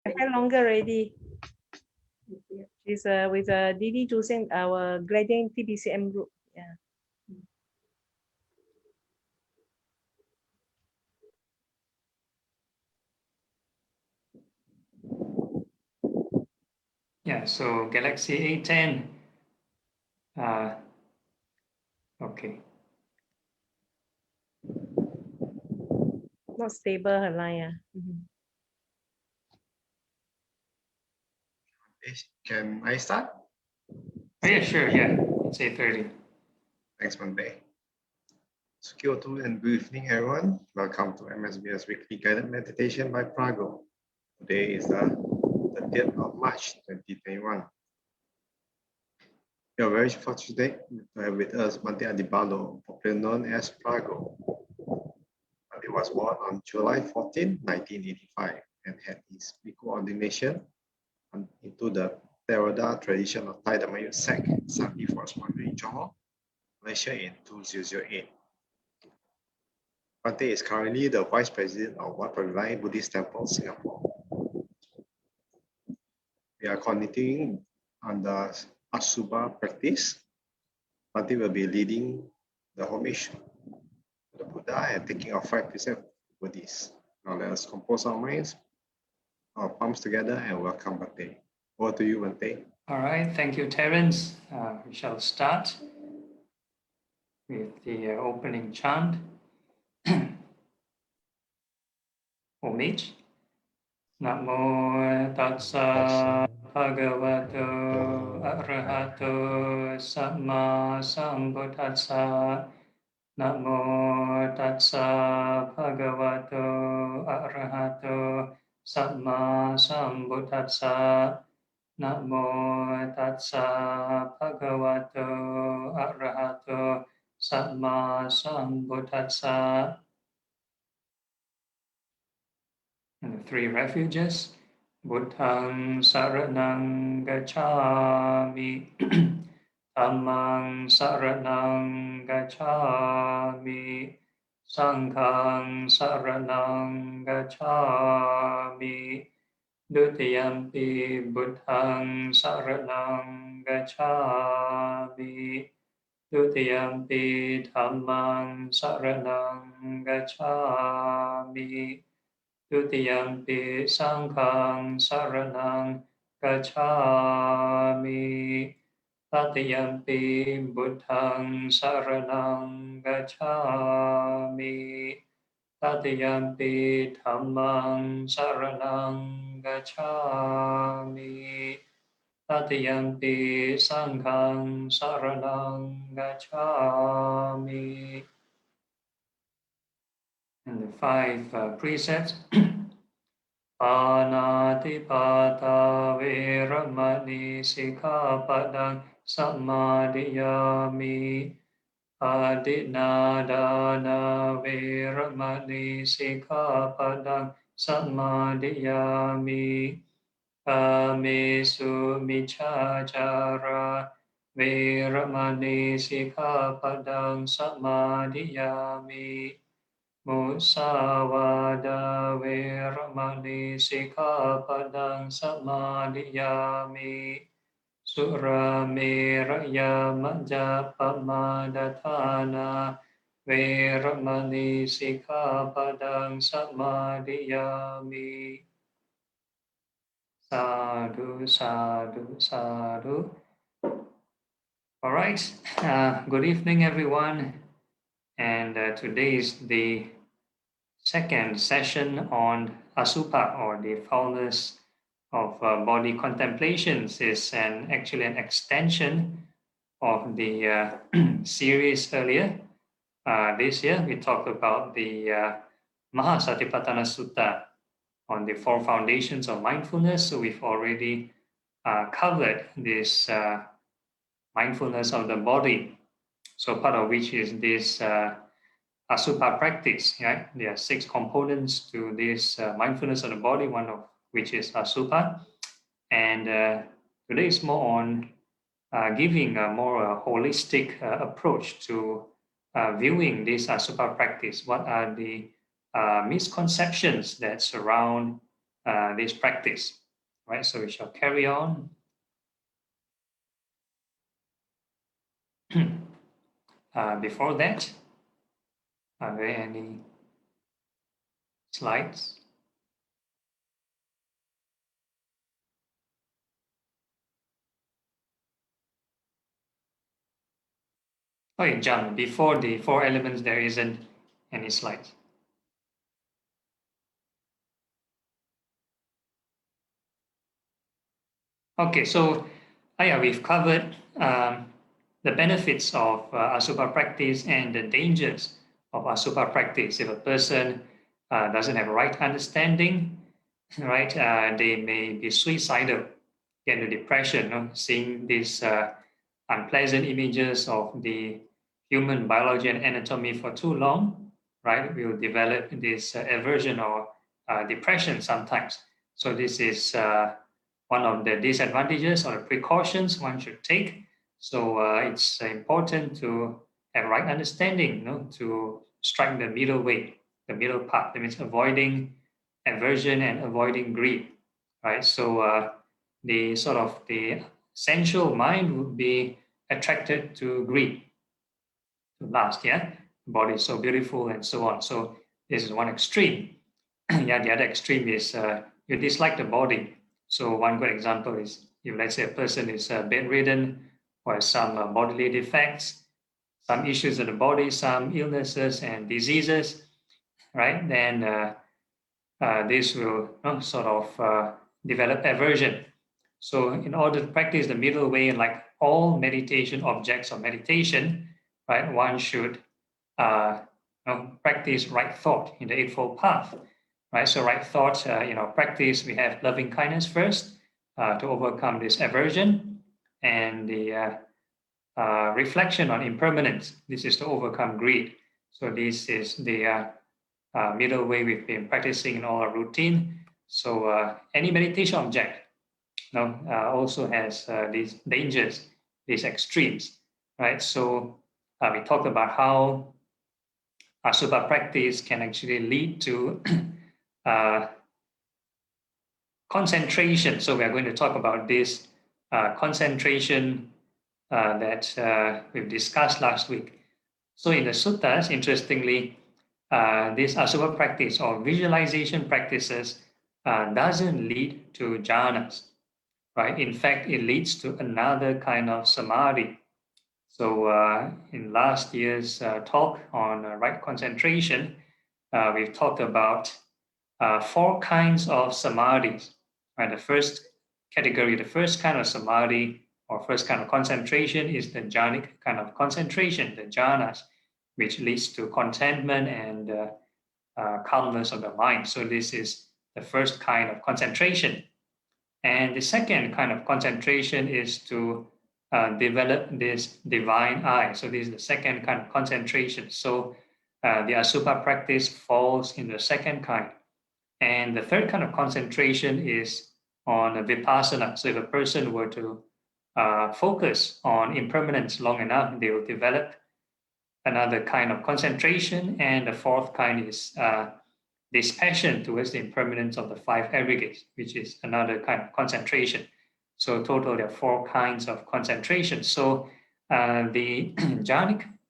I have longer already. She's with Didi to send our gradient TBCM group. Yeah. Yeah, so Galaxy A10. Okay. Not stable her line. Can I start? Oh, yeah, sure. Yeah, it's 8:30. Thanks, Monday. Kyoto and good evening, everyone. Welcome to MSBS Weekly Guided Meditation by Phra Goh. Today is the 30th of March, 2021. We are very fortunate to have with us Bhante Adhibalo, popularly known as Phra Goh. He was born on July 14, 1985, and had his bhikkhu ordination into the Theravada tradition of Thai Dhamma Youth sect, Sati Forest Monastery in Johor, Malaysia in 2008. Bhante is currently the Vice President of Wat Palelai Buddhist Temple, Singapore. We are continuing on the Asubha practice. Bhante will be leading the homage to the Buddha and taking our 5 precepts Buddhists. Now let us compose our minds, our palms together, and welcome Bhante. Over to you, Bhante. All right, thank you, Terence. We shall start with the opening chant. Homage. Namo tassa bhagavato arahato samma sambuddhassa. Namo tassa bhagavato arahato samma sambuddhassa. Namo tassa bhagavato arahato samma sambuddhassa. And the 3 refuges. Buddhang saranang gacchami. Dhammang saranang gacchami. Sanghang saranang gacchami. Dutiyampi buddhang saranang gacchami. Dutiyampi dhammang saranang gacchami. Dutiyampi sanghang saranang gacchami. Tatiyampi buddhang saranang gacchami. Tatiyampi dhammang saranang gacchami. Tatiyampi sanghang saranang gacchami. And the 5 precepts. Panatipata veramani sikkhapadang samadhiyami. Adinadana veramani sikkhapadang samadhiyami. Kamesu miccācara veramani sikkhapadang samadhiyami. Musavada veramani sikkhapadang samadhiyami. Surameraya majapamadatthana veramani sikkhapadang samadhiyami. Sadhu, sadhu, sadhu. All right. Good evening, everyone. And today is the second session on Asubha, or the foulness of body contemplations. Is actually an extension of the series earlier. This year, we talked about the Maha Satipatthana Sutta on the 4 foundations of mindfulness. So we've already covered this mindfulness of the body. So part of which is this Asubha practice. Right? There are 6 components to this mindfulness of the body, one of which is Asubha. And today is more on giving a more holistic approach to viewing this Asubha practice. What are the misconceptions that surround this practice. Right, so we shall carry on. Before that, are there any slides? Oh, yeah, John, before the 4 elements, there isn't any slides. Okay, so yeah, we've covered the benefits of Asubha practice and the dangers of Asubha practice. If a person doesn't have a right understanding, right, they may be suicidal, get into depression, seeing these unpleasant images of the human biology and anatomy for too long, right, will develop this aversion or depression sometimes. So this is one of the disadvantages or the precautions one should take. So it's important to have right understanding, to strike the middle way, the middle path. That means avoiding aversion and avoiding greed, right? So the sort of the sensual mind would be attracted to greed, to lust, yeah? The body is so beautiful and so on. So this is one extreme. Yeah, the other extreme is you dislike the body. So one good example is if let's say a person is bedridden or has some bodily defects, some issues of the body, some illnesses and diseases, right? Then this will sort of develop aversion. So in order to practice the middle way, like all meditation objects of meditation, right, one should practice right thought in the Eightfold Path, right? So right thought, practice, we have loving kindness first to overcome this aversion, and the reflection on impermanence. This is to overcome greed. So this is the middle way we've been practicing in all our routine. So any meditation object also has these dangers, these extremes, right? So we talked about how Asubha practice can actually lead to concentration. So we are going to talk about this concentration that we've discussed last week. So in the suttas, interestingly, this Asubha practice or visualization practices doesn't lead to jhanas, right? In fact, it leads to another kind of samadhi. So in last year's talk on right concentration, we've talked about 4 kinds of samadhis. Right? The first category, the first kind of samadhi or first kind of concentration is the jhanic kind of concentration, the jhanas, which leads to contentment and calmness of the mind. So this is the first kind of concentration. And the second kind of concentration is to develop this divine eye. So this is the second kind of concentration. So the Asubha practice falls in the second kind. And the third kind of concentration is on vipassana. So if a person were to focus on impermanence long enough, they will develop another kind of concentration. And the fourth kind is this passion towards the impermanence of the 5 aggregates, which is another kind of concentration. So total, there are 4 kinds of concentration. So the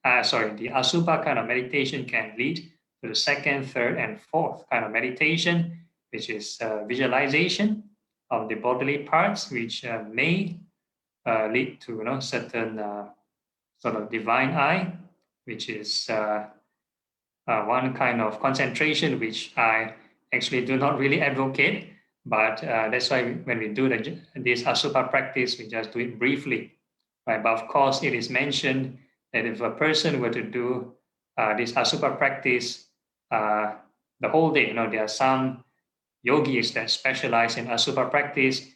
the Asubha kind of meditation can lead to the second, third, and fourth kind of meditation, which is visualization of the bodily parts, which may lead to certain sort of divine eye, which is one kind of concentration which I actually do not really advocate, but that's why when we do this Asubha practice, we just do it briefly, right? But of course, it is mentioned that if a person were to do this Asubha practice the whole day, there are some yogis that specialize in Asubha practice,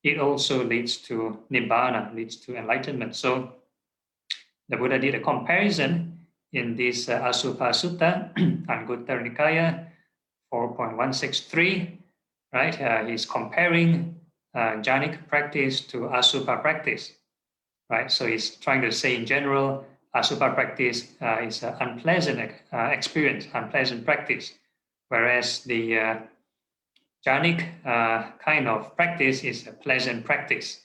it also leads to Nibbana, leads to enlightenment. So the Buddha did a comparison in this Asubha Sutta, Anguttara Nikaya 4.163, right? He's comparing jhanic practice to Asubha practice, right? So he's trying to say in general, Asubha practice is an unpleasant experience, unpleasant practice, whereas the jhanic kind of practice is a pleasant practice.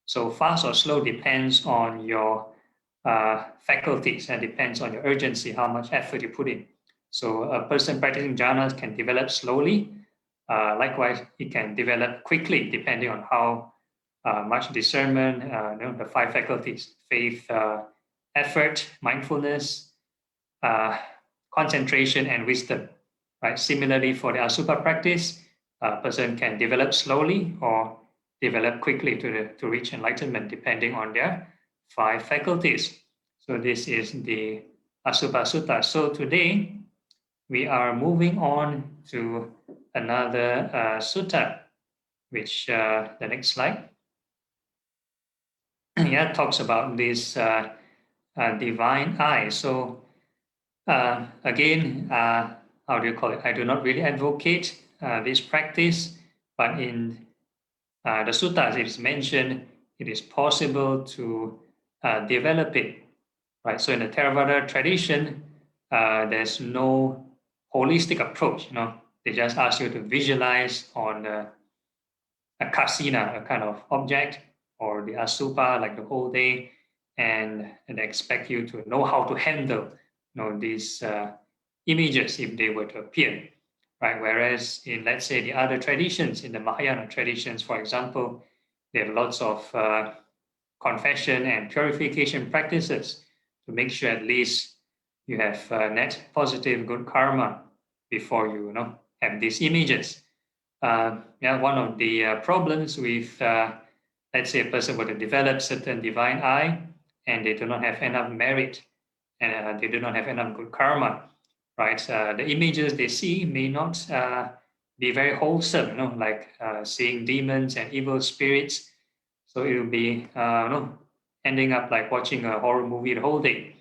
So fast or slow depends on your faculties and depends on your urgency, how much effort you put in. So a person practicing jhanas can develop slowly. Likewise, it can develop quickly depending on how much discernment, the 5 faculties, faith, effort, mindfulness, concentration, and wisdom. Right. Similarly, for the Asubha practice, a person can develop slowly or develop quickly to reach enlightenment depending on their 5 faculties. So this is the Asubha Sutta. So today we are moving on to another sutta, which the next slide yeah, talks about this divine eye. So again, how do you call it? I do not really advocate this practice, but in the suttas it is mentioned it is possible to develop it, right? So in the Theravada tradition, there's no holistic approach. They just ask you to visualize on a kasina, a kind of object, or the asubha, like the whole day, and they expect you to know how to handle these images if they were to appear, right? Whereas in, let's say, the other traditions, in the Mahayana traditions, for example, there are lots of confession and purification practices to make sure at least you have net positive good karma before you have these images. One of the problems with, let's say, a person were to develop certain divine eye and they do not have enough merit and they do not have enough good karma, right? The images they see may not be very wholesome, like seeing demons and evil spirits. So it will be ending up like watching a horror movie the whole day.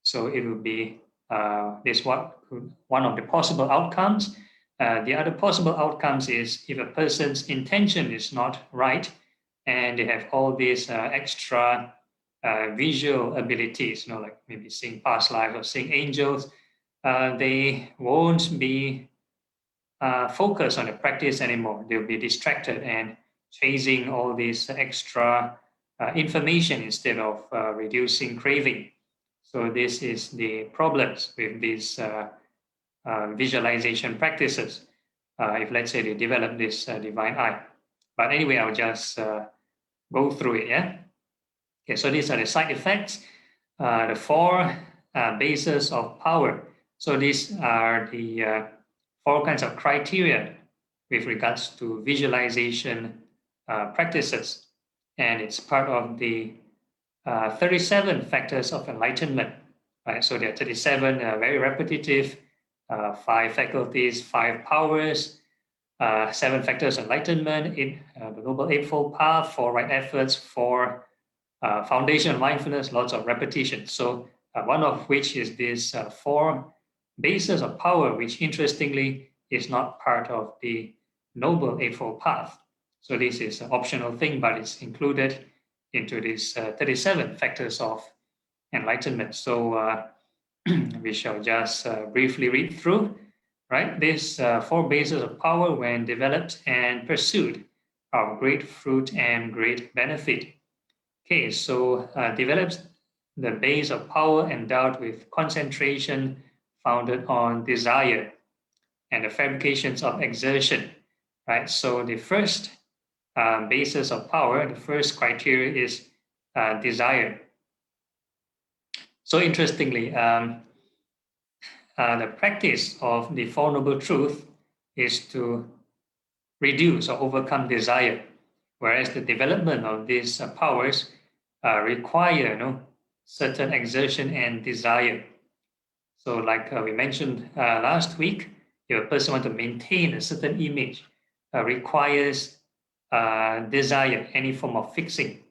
So it will be one of the possible outcomes. The other possible outcomes is if a person's intention is not right and they have all these extra visual abilities, like maybe seeing past lives or seeing angels, they won't be focused on the practice anymore. They'll be distracted and chasing all this extra information instead of reducing craving. So this is the problems with these visualization practices. If, let's say, they develop this divine eye. But anyway, I'll just go through it, yeah? Okay, so these are the side effects, the 4 bases of power. So these are the 4 kinds of criteria with regards to visualization practices. And it's part of the 37 factors of enlightenment, right? So there are 37 very repetitive, 5 faculties, 5 powers, 7 factors of enlightenment, the Noble Eightfold Path, 4 right efforts, 4 foundation of mindfulness, lots of repetition. So one of which is this 4 bases of power, which interestingly is not part of the Noble Eightfold Path. So this is an optional thing, but it's included into these 37 factors of enlightenment. So we shall just briefly read through, right? These 4 bases of power, when developed and pursued, are of great fruit and great benefit. Okay, so develops the base of power endowed with concentration founded on desire and the fabrications of exertion, right? So the first basis of power, the first criteria is desire. So interestingly, the practice of the Four Noble Truths is to reduce or overcome desire, whereas the development of these powers require certain exertion and desire. So like we mentioned last week, if a person wants to maintain a certain image, requires desire, any form of fixing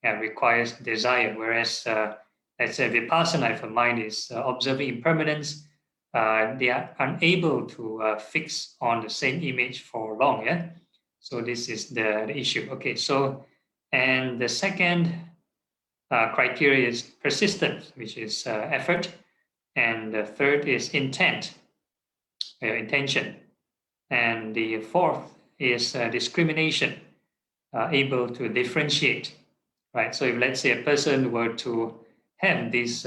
requires desire, whereas let's say vipassana, if a mind is observing impermanence, they are unable to fix on the same image for long, yeah? So this is the issue. Okay, so, and the second criteria is persistence, which is effort, and the third is intention. And the fourth is discrimination, able to differentiate, right? So if let's say a person were to have these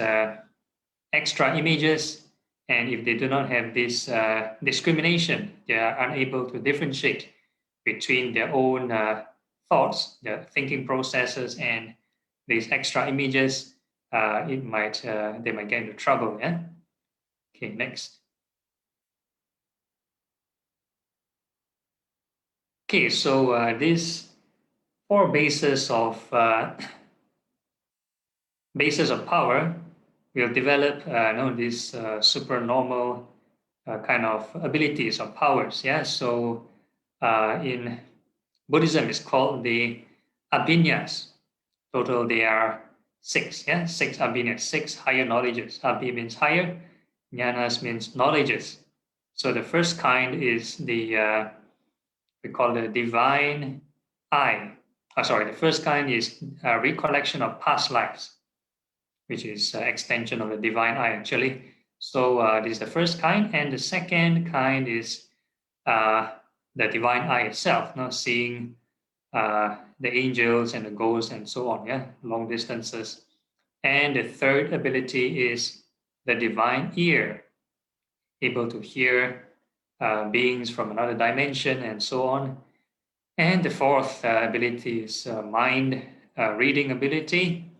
extra images, and if they do not have this discrimination, they are unable to differentiate between their own thoughts, their thinking processes, and these extra images. They might get into trouble. Yeah. Okay. Next. Okay. So these four bases of power will develop these supernormal kind of abilities or powers. Yeah. So in Buddhism, it's called the abhinyas. Total, they are 6. Yeah, 6 abhinyas, 6 higher knowledges. Abhi means higher, jnanas means knowledges. So the first kind is the we call the divine eye. The first kind is recollection of past lives, which is extension of the divine eye actually. So this is the first kind, and the second kind is the divine eye itself, seeing the angels and the ghosts and so on, yeah, long distances. And the third ability is the divine ear, able to hear beings from another dimension and so on. And the fourth ability is mind reading ability,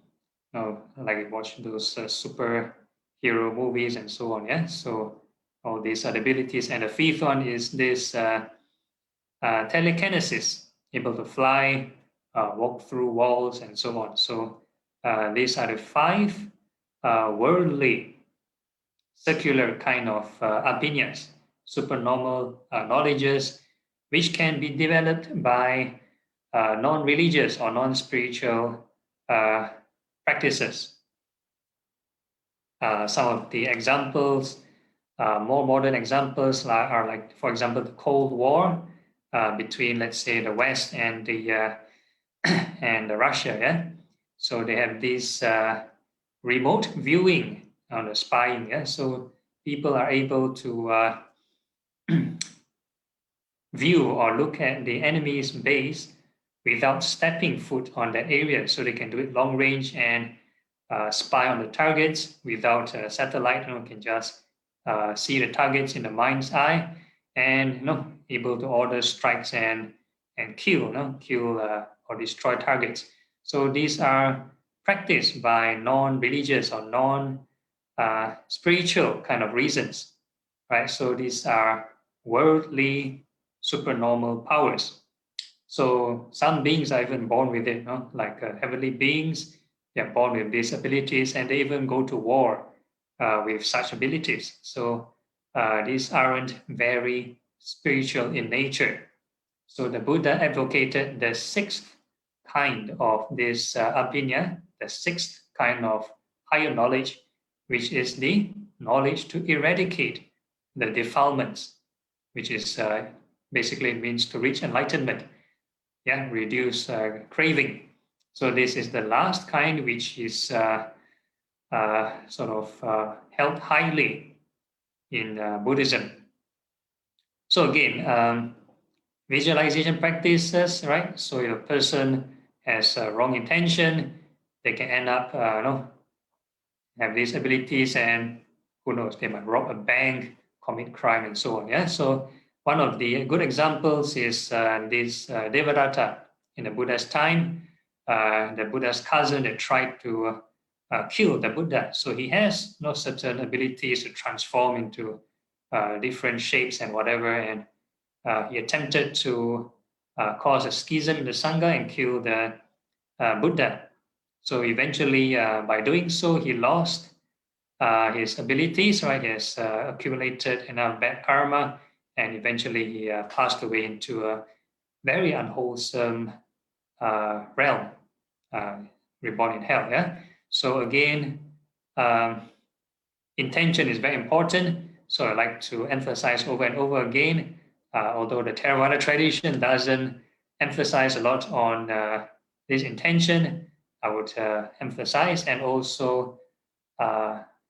like you watch those superhero movies and so on, yeah. So all these are the abilities. And the fifth one is this telekinesis, able to fly, walk through walls, and so on. So these are the 5 worldly, secular kind of opinions, supernormal knowledges, which can be developed by non-religious or non-spiritual practices. Some of the examples, more modern examples are like, for example, the Cold War between, let's say, the West and the Russia. Yeah, so they have this remote viewing on the spying. Yeah, so people are able to view or look at the enemy's base without stepping foot on that area, so they can do it long range and spy on the targets without a satellite. Can just see the targets in the mind's eye, and able to order strikes and kill or destroy targets. So these are practiced by non-religious or non-spiritual kind of reasons, right? So these are worldly supernormal powers. So some beings are even born with it, like heavenly beings. They are born with these abilities, and they even go to war with such abilities. So these aren't very spiritual in nature. So the Buddha advocated the 6th kind of this abhinya, the 6th kind of higher knowledge, which is the knowledge to eradicate the defilements, which is basically means to reach enlightenment. Yeah, reduce craving. So this is the last kind, which is held highly in Buddhism. So again, visualization practices, right? So if a person has a wrong intention, they can end up, have these abilities, and who knows, they might rob a bank, commit crime, and so on. Yeah. So one of the good examples is this Devadatta in the Buddha's time, the Buddha's cousin that tried to kill the Buddha. So he has certain abilities to transform into different shapes and whatever, and he attempted to cause a schism in the Sangha and kill the Buddha. So eventually, by doing so, he lost his abilities, right? He has accumulated enough bad karma, and eventually he passed away into a very unwholesome realm, reborn in hell. Yeah. So again, intention is very important. So I like to emphasize over and over again, although the Theravada tradition doesn't emphasize a lot on this intention, I would emphasize, and also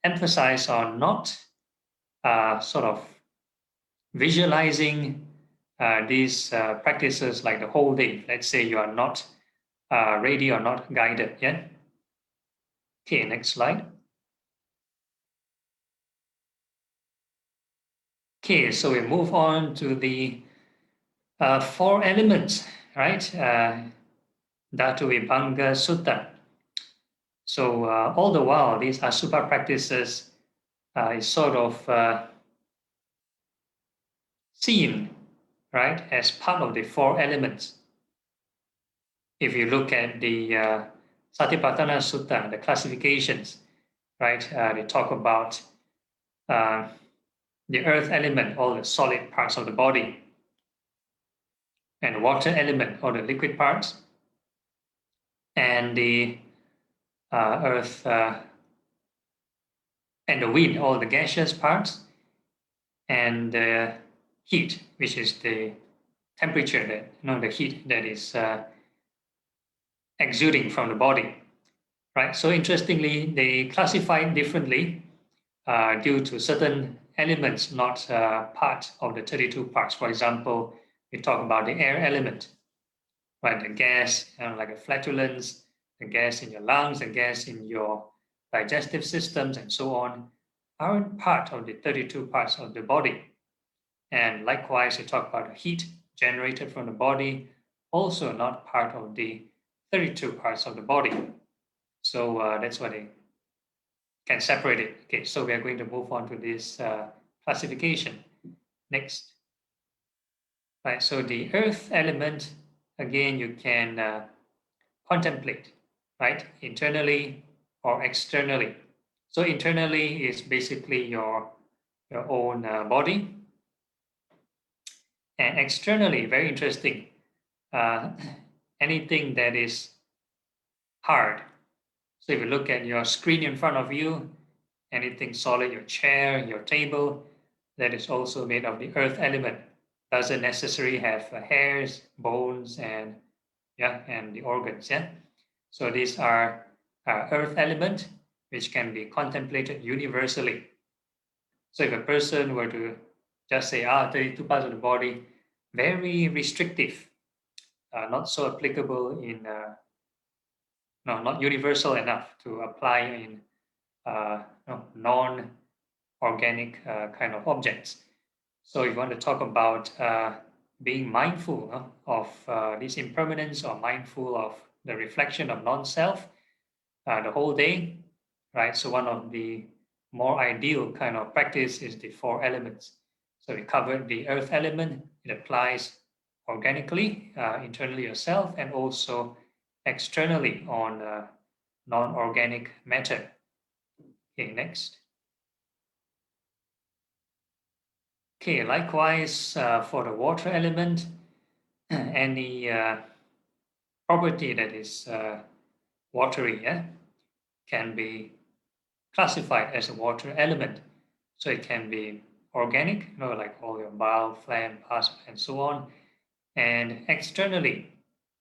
emphasize on not visualizing these practices like the whole day. Let's say you are not ready or not guided yet. Okay, next slide. Okay, so we move on to the 4 elements, right? Dhatu Vibhanga Sutta. So all the while, these Asubha practices is sort of seen, right, as part of the 4 elements. If you look at the Satipatthana Sutta, the classifications, right, they talk about the earth element, all the solid parts of the body, and the water element, all the liquid parts, and the earth and the wind, all the gaseous parts, and the heat, which is the temperature that, the heat that is exuding from the body, right? So interestingly, they classify it differently due to certain elements not part of the 32 parts. For example, we talk about the air element, right? The gas, like a flatulence, the gas in your lungs, the gas in your digestive systems, and so on, aren't part of the 32 parts of the body. And likewise, we talk about the heat generated from the body, also not part of the 32 parts of the body. So that's why they can separate it. Okay, so we are going to move on to this classification. Next. Right, so the earth element, again, you can contemplate, right, internally or externally. So internally is basically your own body, and externally, very interesting, anything that is hard. So if you look at your screen in front of you, anything solid, your chair, your table, that is also made of the earth element. Doesn't necessarily have hairs, bones, and the organs. Yeah, so these are earth element, which can be contemplated universally. So if a person were to just say, 32 parts of the body, very restrictive, not so applicable in, not universal enough to apply in non-organic kind of objects. So if you want to talk about being mindful of this impermanence, or mindful of the reflection of non-self the whole day, right? So one of the more ideal kind of practice is the 4 elements. So we covered the earth element. It applies organically, internally yourself, and also externally on non-organic matter. Okay, next. Okay, likewise for the water element, any property that is watery can be classified as a water element. So it can be organic, like all your bile, phlegm, pus, and so on. And externally,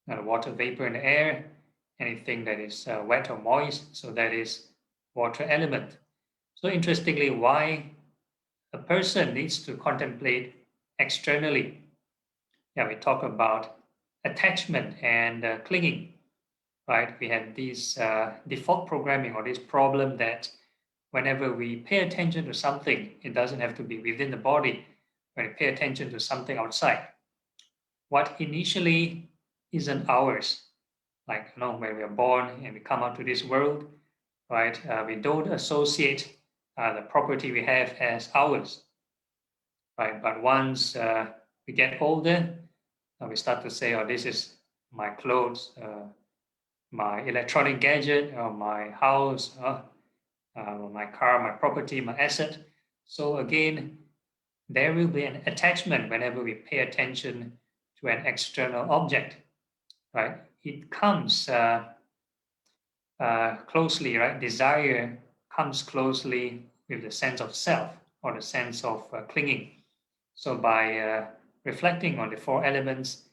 water vapor in the air, anything that is wet or moist, so that is water element. So interestingly, why a person needs to contemplate externally? Yeah, we talk about attachment and clinging, right? We have this default programming, or this problem that whenever we pay attention to something, it doesn't have to be within the body. When we pay attention to something outside, what initially isn't ours, like when we are born and we come out to this world, right? We don't associate the property we have as ours, right? But once we get older, we start to say, "Oh, this is my clothes, my electronic gadget, or my house, my car, my property, my asset." So again, there will be an attachment whenever we pay attention to an external object, right? It comes closely, right? Desire comes closely with the sense of self, or the sense of clinging. So by reflecting on the 4 elements,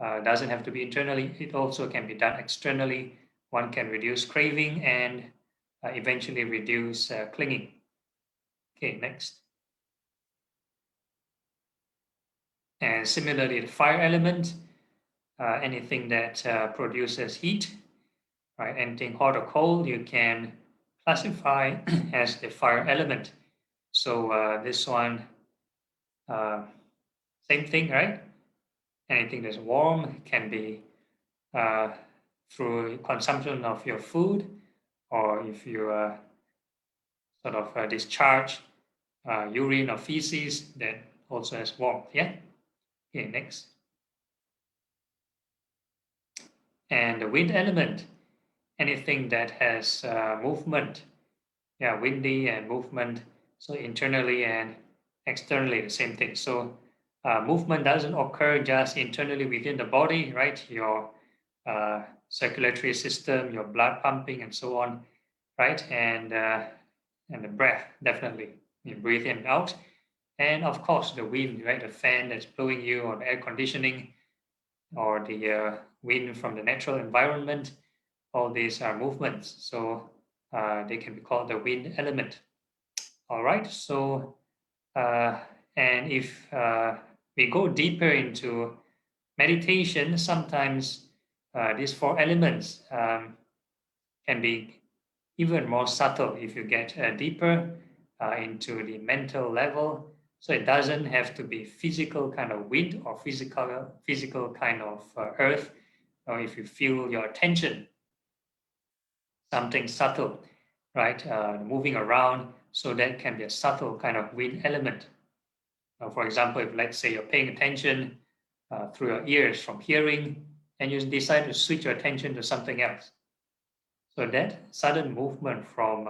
doesn't have to be internally, it also can be done externally. One can reduce craving and eventually reduce clinging. Okay, next. And similarly, the fire element, anything that produces heat, right? Anything hot or cold, you can classify as the fire element. So this one, same thing, right? Anything that's warm can be through consumption of your food, or if you sort of discharge urine or feces, that also has warmth. Yeah. Okay, next. And the wind element, anything that has movement, yeah, windy and movement. So internally and externally, the same thing. So movement doesn't occur just internally within the body, right? Your circulatory system, your blood pumping, and so on, right? And the breath, definitely. You breathe in and out. And of course, the wind, right? The fan that's blowing you, or the air conditioning, or the wind from the natural environment. All these are movements. So they can be called the wind element. All right. So, and if we go deeper into meditation, sometimes these four elements can be even more subtle if you get deeper into the mental level. So it doesn't have to be physical kind of wind or physical kind of earth. Or if you feel your attention, something subtle, right, moving around, so that can be a subtle kind of wind element. For example, if let's say you're paying attention through your ears from hearing, and you decide to switch your attention to something else. So that sudden movement from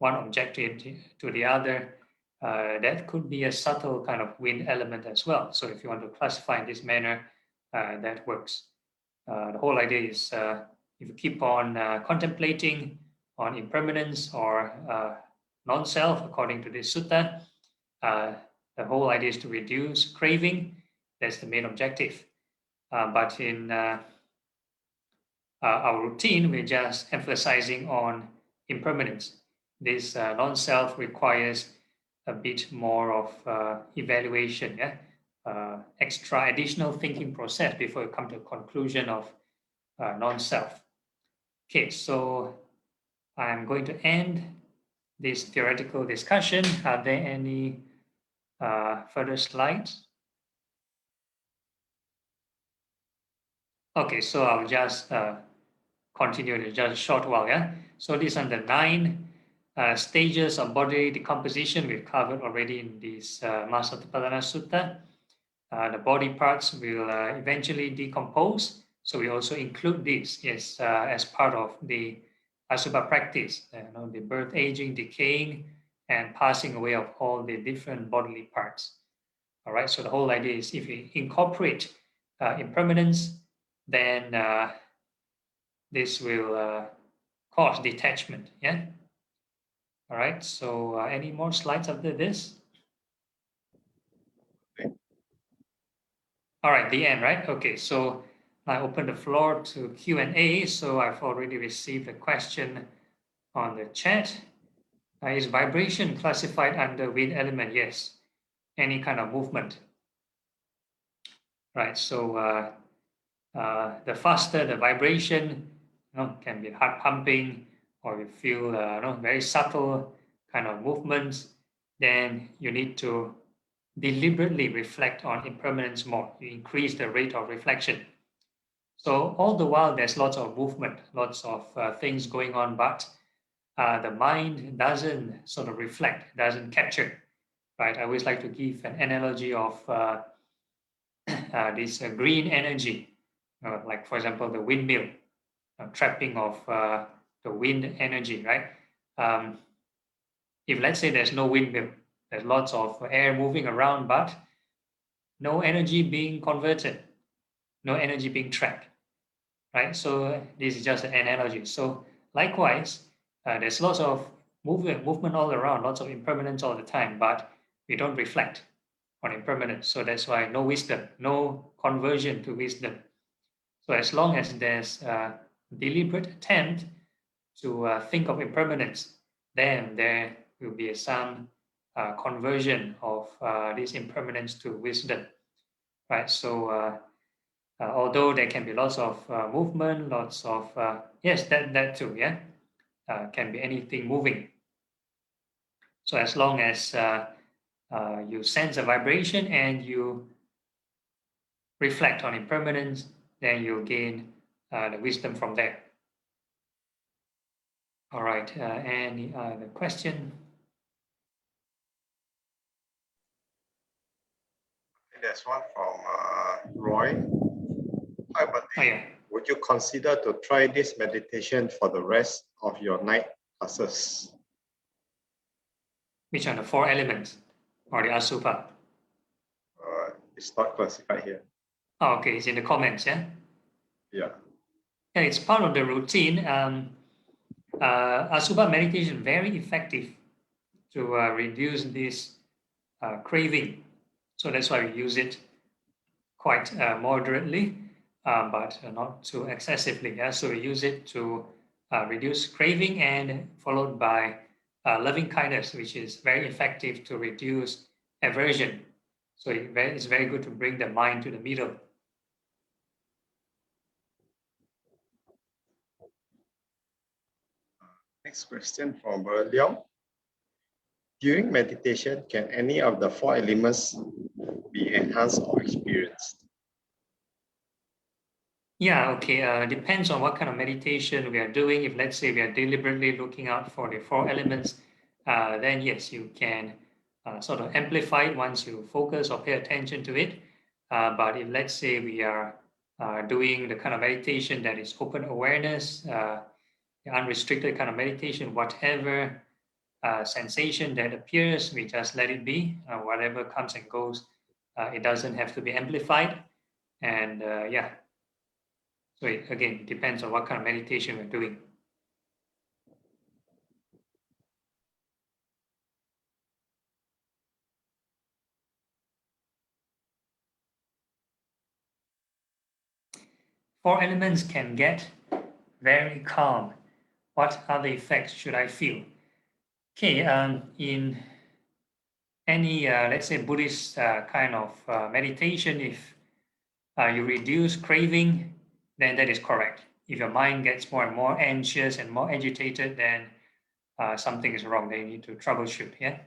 one object to the other, that could be a subtle kind of wind element as well. So if you want to classify in this manner, that works. The whole idea is if you keep on contemplating on impermanence or non-self, according to this sutta, the whole idea is to reduce craving. That's the main objective. But in our routine, we're just emphasizing on impermanence. This non-self requires a bit more of evaluation, yeah? Extra additional thinking process before you come to a conclusion of non-self. Okay, so I'm going to end this theoretical discussion. Are there any further slides? Okay, so I'll just continue in just a short while, yeah? So these are the 9 stages of body decomposition we've covered already in this Maha Satipatthana Sutta. The body parts will eventually decompose. So we also include this as part of the Asubha practice, the birth, aging, decaying, and passing away of all the different bodily parts. All right, so the whole idea is if we incorporate impermanence, then this will cause detachment, yeah? All right, so any more slides after this? All right, the end, right? Okay, so I open the floor to Q&A. So I've already received a question on the chat. Is vibration classified under wind element? Yes, any kind of movement. Right, so the faster the vibration, can be heart pumping, or you feel very subtle kind of movements, then you need to deliberately reflect on impermanence more. You increase the rate of reflection. So all the while there's lots of movement, lots of things going on, but the mind doesn't sort of reflect, doesn't capture, right? I always like to give an analogy of this green energy, like for example, the windmill, trapping of the wind energy, right? If let's say there's no windmill, there's lots of air moving around, but no energy being converted, no energy being trapped, right? So this is just an analogy. So likewise, there's lots of movement all around, lots of impermanence all the time, but we don't reflect on impermanence. So that's why no wisdom, no conversion to wisdom. So as long as there's a deliberate attempt to think of impermanence, then there will be some conversion of this impermanence to wisdom. right? So although there can be lots of movement, lots of yes, that too, yeah, can be anything moving. So as long as you sense a vibration and you reflect on impermanence, then you'll gain the wisdom from there. All right, any other question? There's one from Roy. Hi, Bhante. Oh yeah, Would you consider to try this meditation for the rest of your night classes? which are the 4 elements or the Asubha? It's not classified here. Oh, okay, it's in the comments, yeah? Yeah. And it's part of the routine. Asubha meditation very effective to reduce this craving. So that's why we use it quite moderately, but not too excessively. Yeah? So we use it to reduce craving and followed by loving kindness, which is very effective to reduce aversion. So it's very good to bring the mind to the middle. Next question from Leong. During meditation, can any of the 4 elements be enhanced or experienced? Yeah, okay. Depends on what kind of meditation we are doing. If let's say we are deliberately looking out for the 4 elements, then yes, you can sort of amplify it once you focus or pay attention to it. But if let's say we are doing the kind of meditation that is open awareness, the unrestricted kind of meditation, whatever sensation that appears, we just let it be. Whatever comes and goes, it doesn't have to be amplified. And yeah. So it, again, depends on what kind of meditation we're doing. Four elements can get very calm. What other effects should I feel? Okay, in any, let's say, Buddhist kind of meditation, if you reduce craving, then that is correct. If your mind gets more and more anxious and more agitated, then something is wrong. They need to troubleshoot, yeah?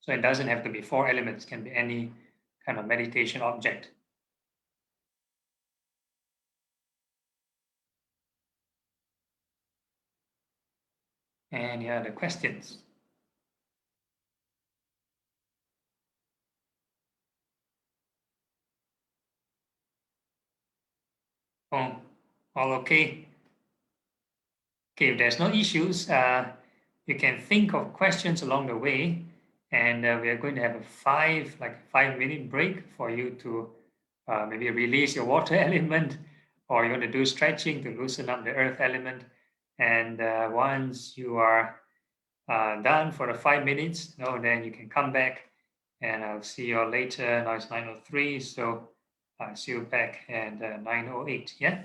So it doesn't have to be 4 elements, it can be any kind of meditation object. Any other questions? Oh, all okay. Okay, if there's no issues, you can think of questions along the way, and we are going to have a 5-minute break for you to maybe release your water element, or you want to do stretching to loosen up the earth element. And once you are done for the 5 minutes, then you can come back, and I'll see you all later. Now it's 9:03, so I'll see you back at 9:08. Yeah.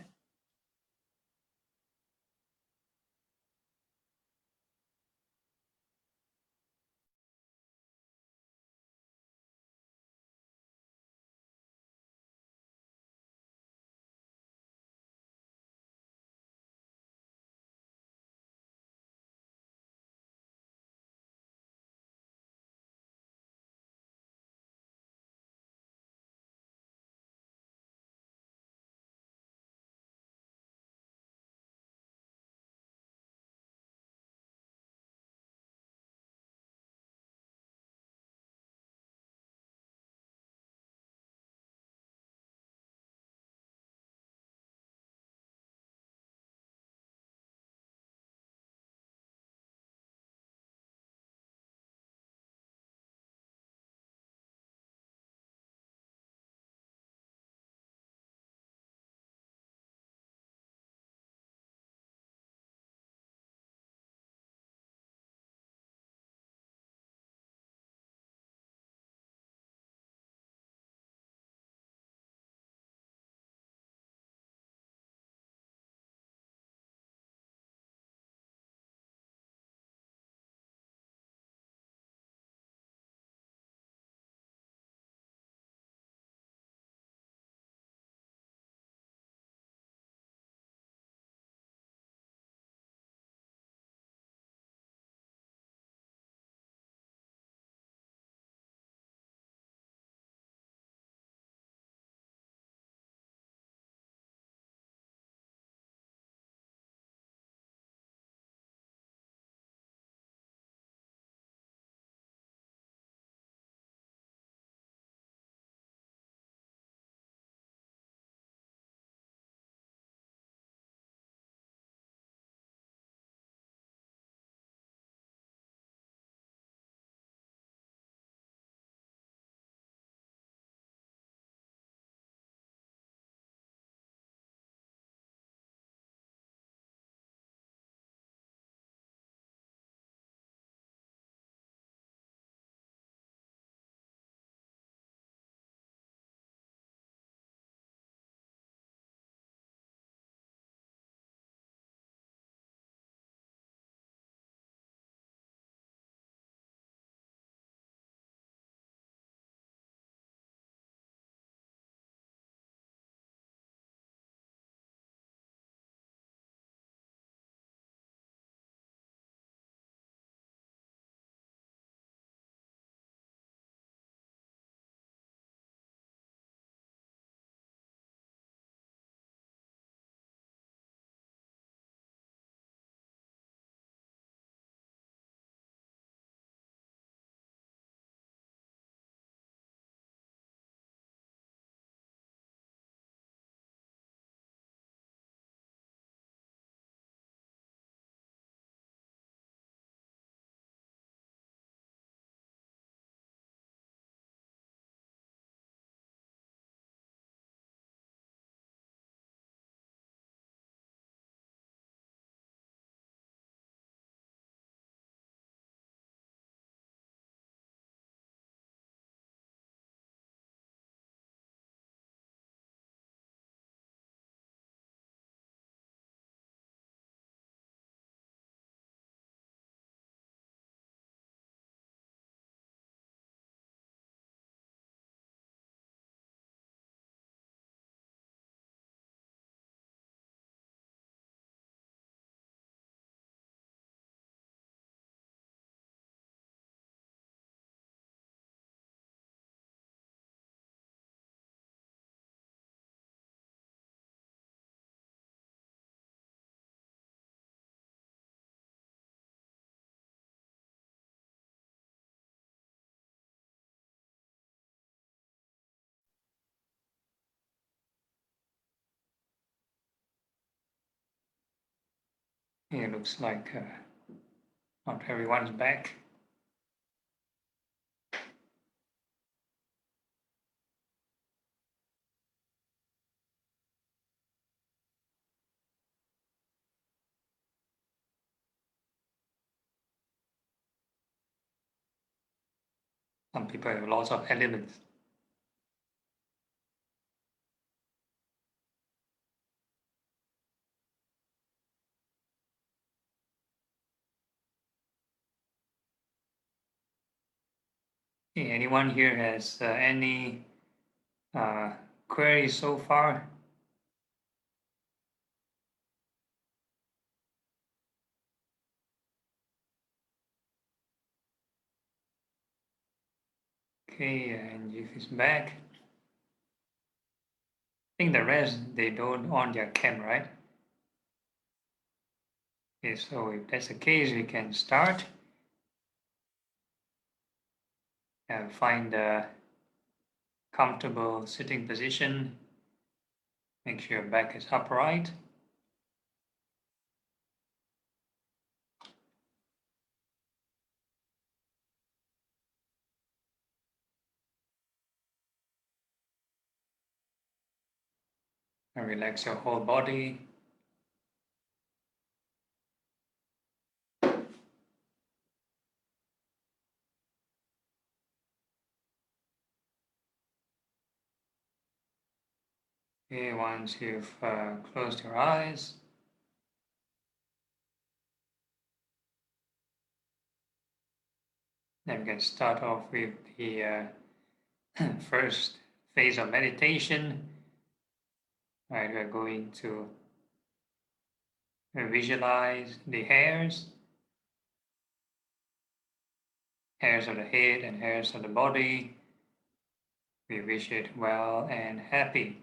It looks like not everyone's back. Some people have lots of elements. Okay, anyone here has any queries so far? Okay, and if it's back, I think the rest, they don't on their cam, right? Okay, so if that's the case, we can start and find a comfortable sitting position. Make sure your back is upright. And relax your whole body. Okay, once you've closed your eyes, then we can start off with the first phase of meditation. Right, we're going to visualize the hairs of the head and hairs of the body. We wish it well and happy.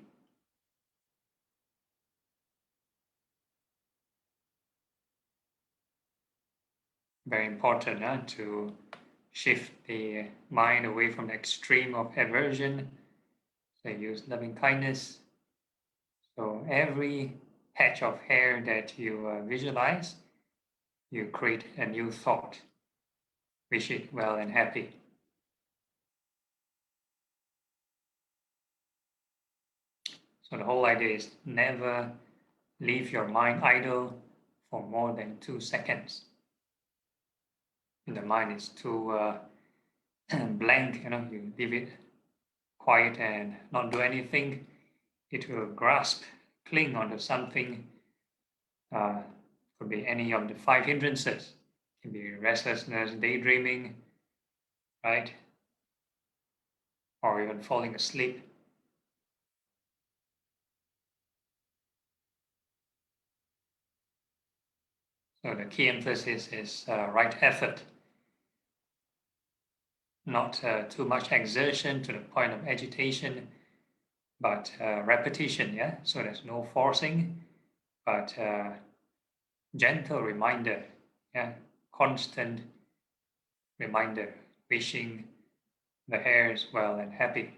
Very important to shift the mind away from the extreme of aversion. So use loving kindness. So every patch of hair that you visualize, you create a new thought. Wish it well and happy. So the whole idea is never leave your mind idle for more than 2 seconds. If the mind is too blank, you leave it quiet and not do anything, it will grasp, cling onto something. Could be any of the 5 hindrances. It can be restlessness, daydreaming, right? Or even falling asleep. So the key emphasis is right effort. Not too much exertion to the point of agitation, but repetition, yeah? So there's no forcing, but gentle reminder, yeah? Constant reminder, wishing the hairs well and happy.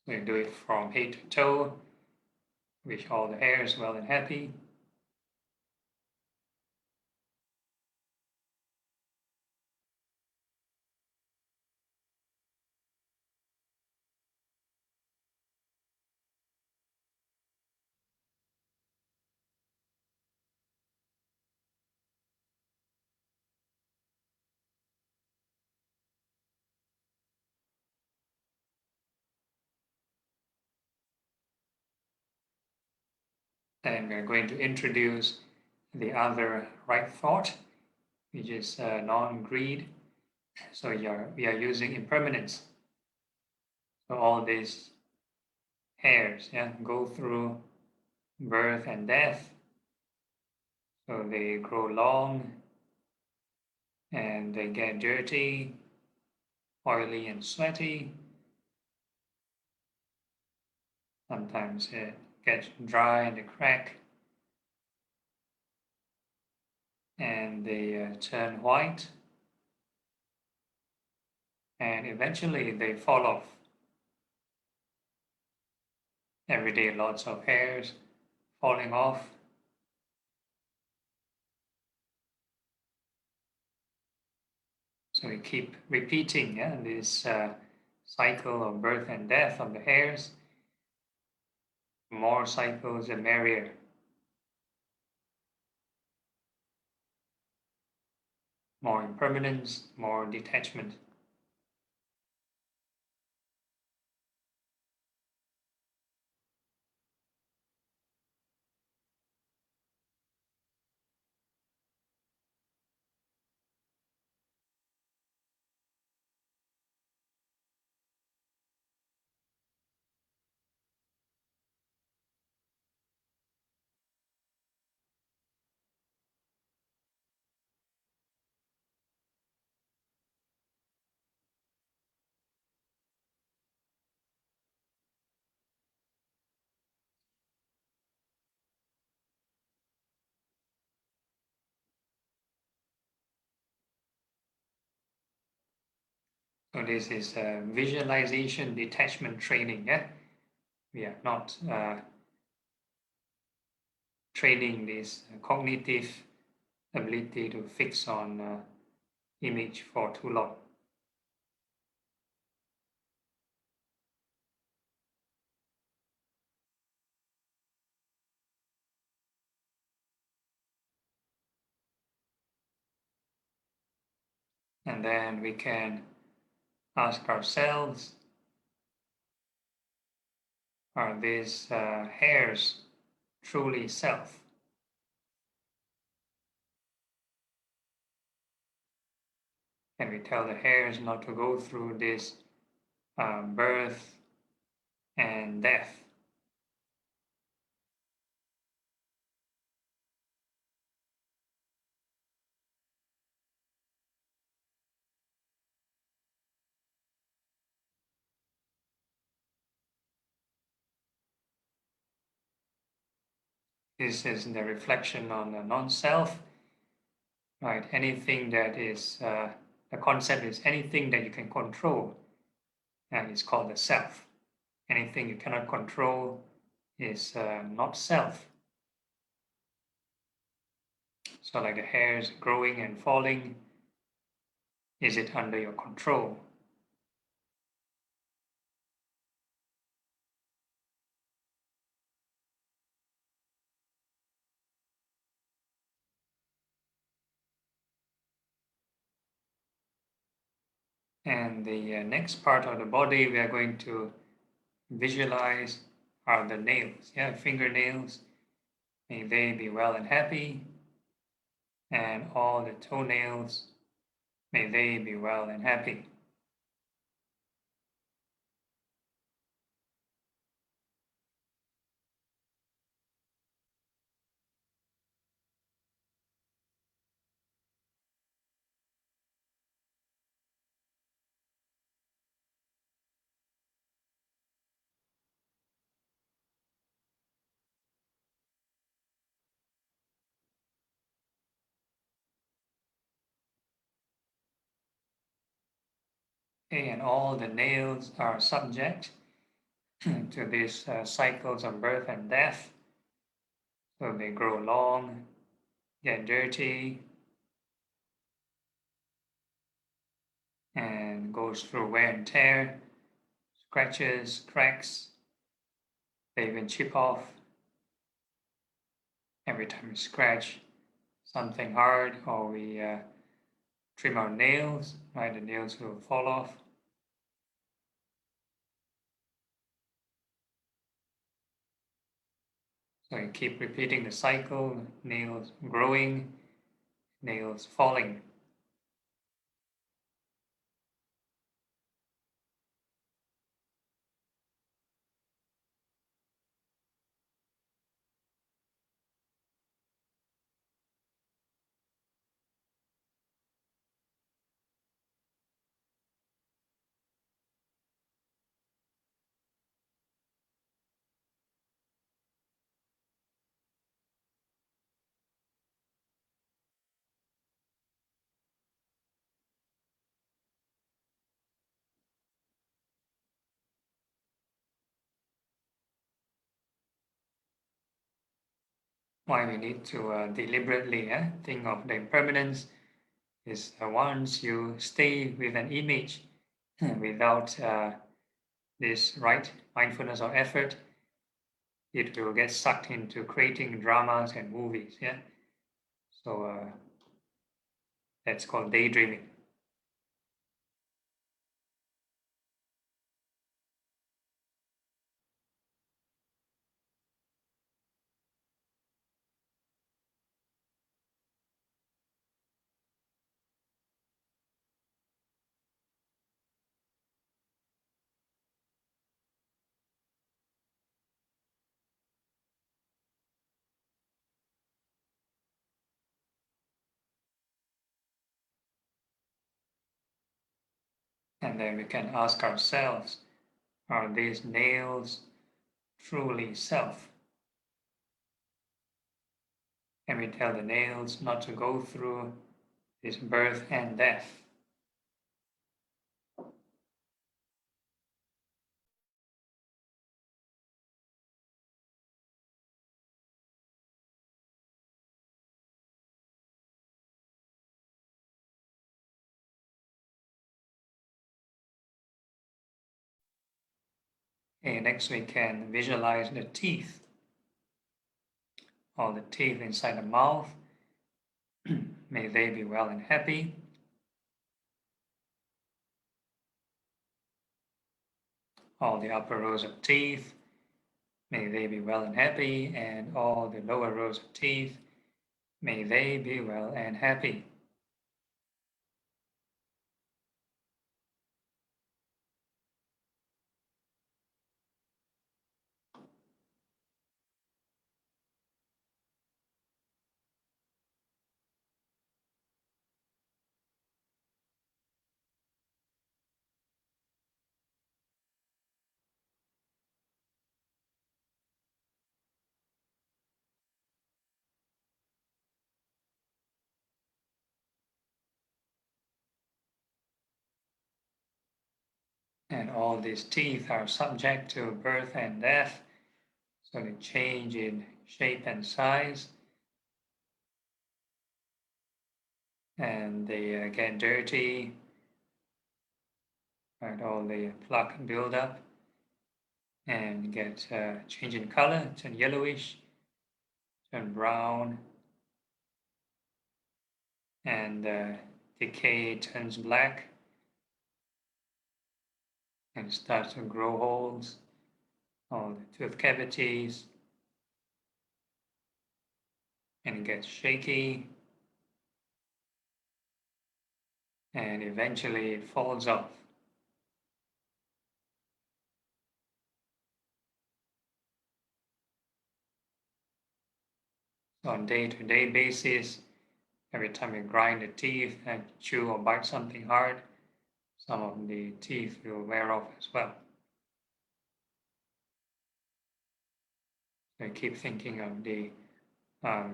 So you do it from head to toe, wish all the hairs well and happy. And we're going to introduce the other right thought, which is non-greed. So we are using impermanence. So all these hairs, yeah, go through birth and death. So they grow long and they get dirty, oily and sweaty. Sometimes it gets dry and they crack. And they turn white. And eventually they fall off. Every day, lots of hairs falling off. So we keep repeating this cycle of birth and death of the hairs. More cycles, the merrier. More impermanence, more detachment. So this is visualization detachment training. We are not training this cognitive ability to fix on image for too long. And then we can ask ourselves, are these hairs truly self? Can we tell the hairs not to go through this birth and death? This is the reflection on the non-self, right? Anything that is, the concept is anything that you can control, and it's called the self. Anything you cannot control is not self. So like the hairs growing and falling, is it under your control? And the next part of the body we are going to visualize are the nails, fingernails. May they be well and happy. And all the toenails, may they be well and happy. Okay, and all the nails are subject to these cycles of birth and death. So they grow long, get dirty, and goes through wear and tear, scratches, cracks. They even chip off every time we scratch something hard or we trim our nails, right? The nails will fall off. So you keep repeating the cycle, nails growing, nails falling. why we need to deliberately think of the impermanence is once you stay with an image without this right mindfulness or effort, it will get sucked into creating dramas and movies. So that's called daydreaming. And then we can ask ourselves, are these nails truly self? Can we tell the nails not to go through this birth and death? Okay, next we can visualize the teeth. All the teeth inside the mouth, may they be well and happy. All the upper rows of teeth, may they be well and happy, and all the lower rows of teeth, may they be well and happy. And all these teeth are subject to birth and death, so they change in shape and size, and they get dirty, right? All the plaque build up and get change in color, turn yellowish, turn brown, and decay turns black and starts to grow holes, all the tooth cavities, and it gets shaky, and eventually it falls off. So on day-to-day basis, every time you grind the teeth and chew or bite something hard, some of the teeth will wear off as well. So keep thinking of the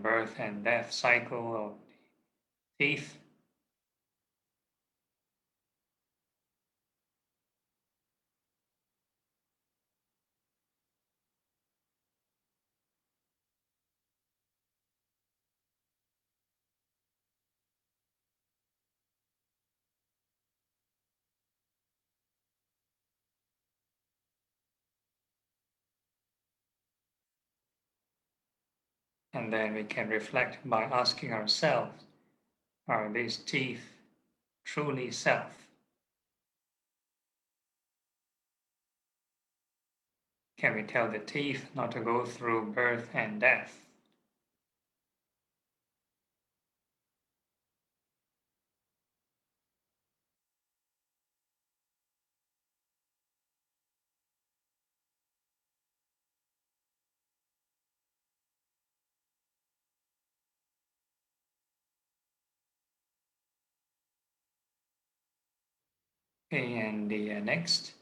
birth and death cycle of the teeth. And then we can reflect by asking ourselves, are these teeth truly self? Can we tell the teeth not to go through birth and death? Okay, and the next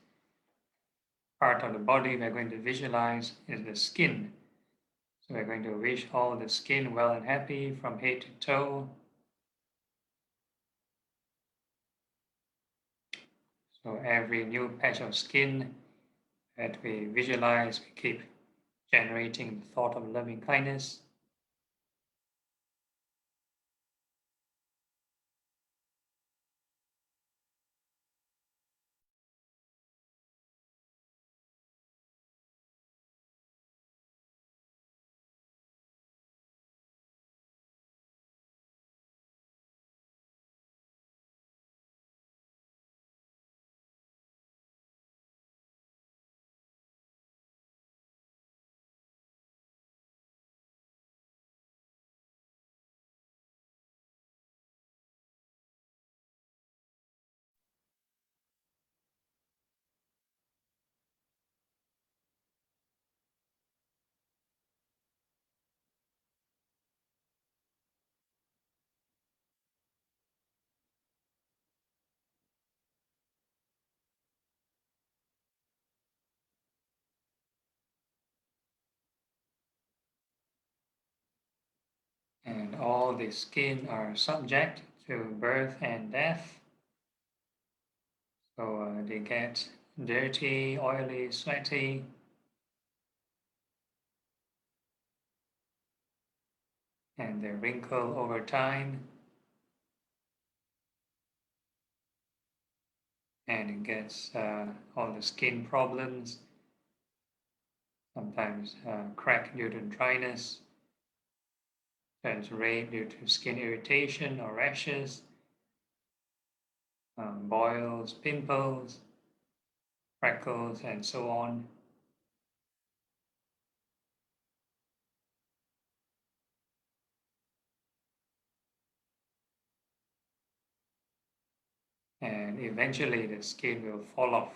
part of the body we're going to visualize is the skin. So we're going to wish all the skin well and happy from head to toe. So every new patch of skin that we visualize, we keep generating the thought of loving kindness. And all the skin are subject to birth and death. So they get dirty, oily, sweaty. And they wrinkle over time. And it gets all the skin problems, sometimes crack due to dryness, turns red due to skin irritation or rashes, boils, pimples, freckles, and so on. And eventually the skin will fall off.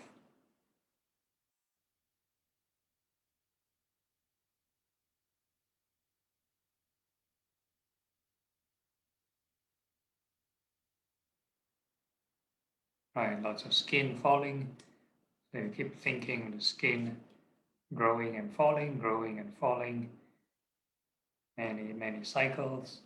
Right, lots of skin falling. So you keep thinking the skin growing and falling, growing and falling, many cycles.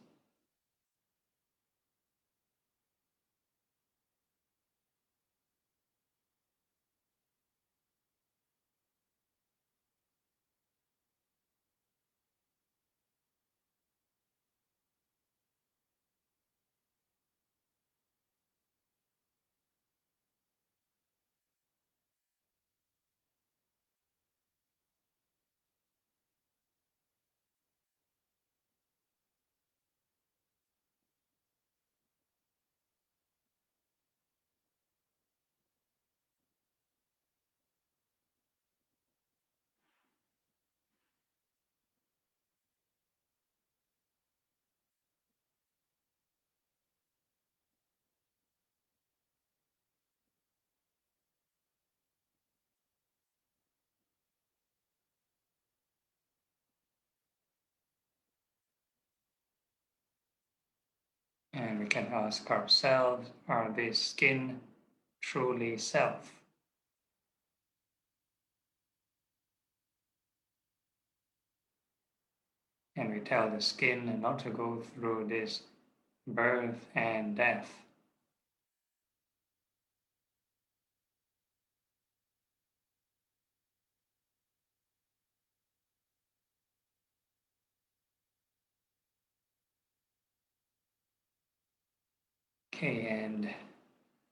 And we can ask ourselves, are these skin truly self? And we tell the skin not to go through this birth and death. Okay, and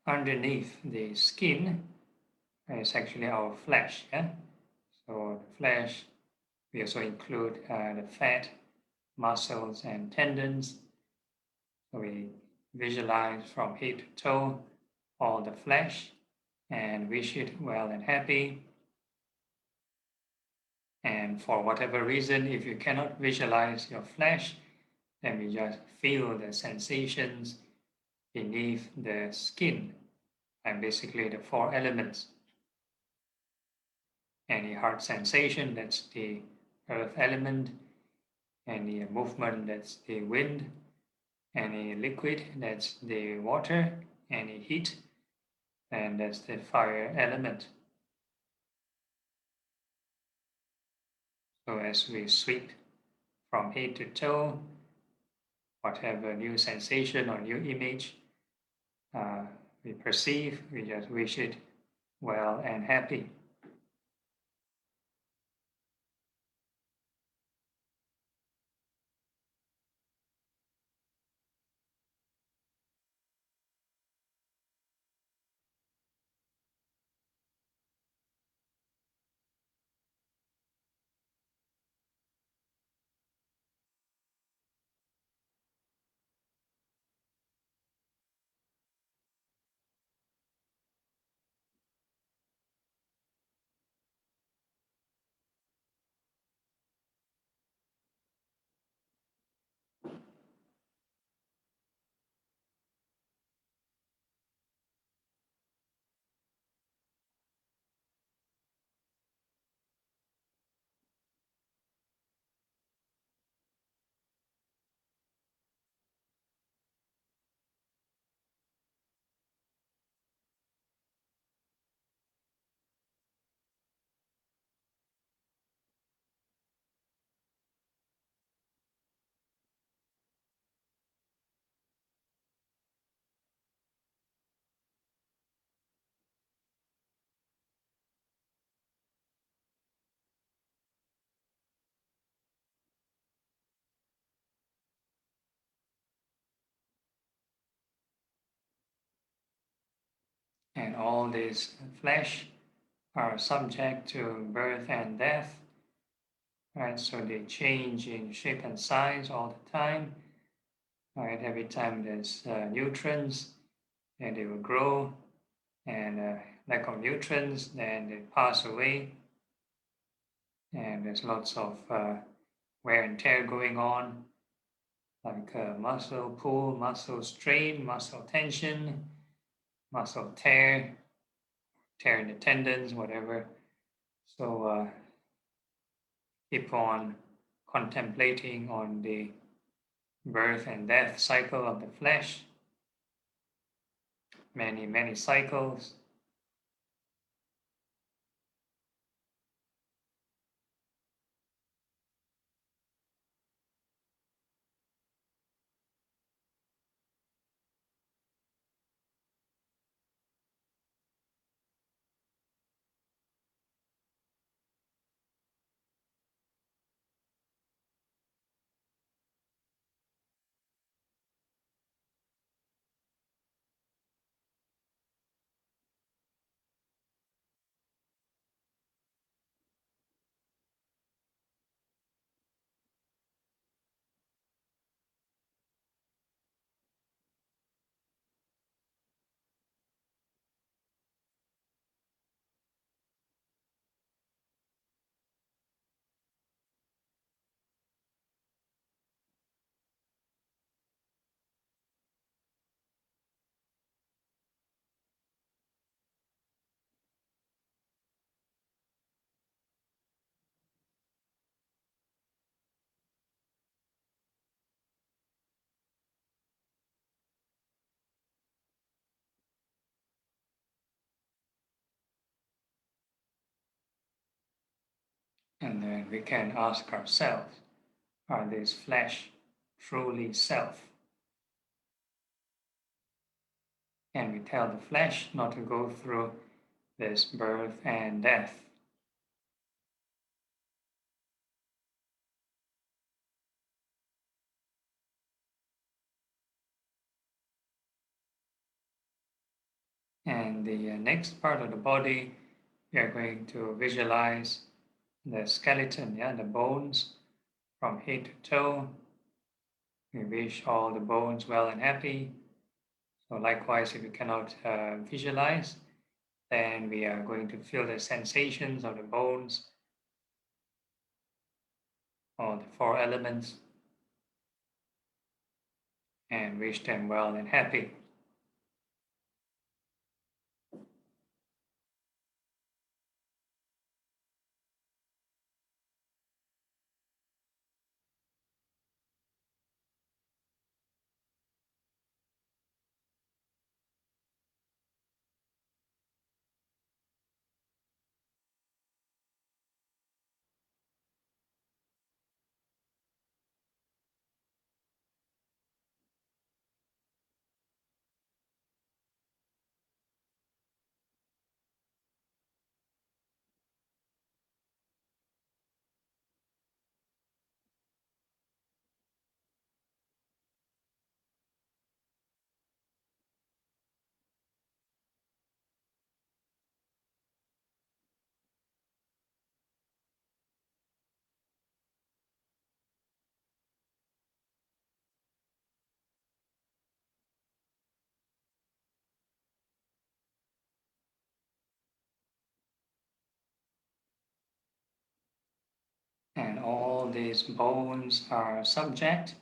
underneath the skin is actually our flesh. Yeah? So the flesh, we also include the fat, muscles, and tendons. So we visualize from head to toe all the flesh and wish it well and happy. And for whatever reason, if you cannot visualize your flesh, then we just feel the sensations beneath the skin, and basically the four elements. Any heart sensation, that's the earth element. Any movement, that's the wind. Any liquid, that's the water. Any heat, and that's the fire element. So as we sweep from head to toe, whatever new sensation or new image we perceive, we just wish it well and happy. And all this flesh are subject to birth and death, right? So they change in shape and size all the time, right? Every time there's nutrients, and they will grow, and lack of nutrients, then they pass away, and there's lots of wear and tear going on, like muscle pull, muscle strain, muscle tension, muscle tear, tear in the tendons, whatever. So keep on contemplating on the birth and death cycle of the flesh, many cycles. And then we can ask ourselves, are this flesh truly self? And we tell the flesh not to go through this birth and death. And the next part of the body, we are going to visualize the skeleton, the bones from head to toe. We wish all the bones well and happy. So likewise, if you cannot visualize, then we are going to feel the sensations of the bones or the four elements and wish them well and happy. And all these bones are subject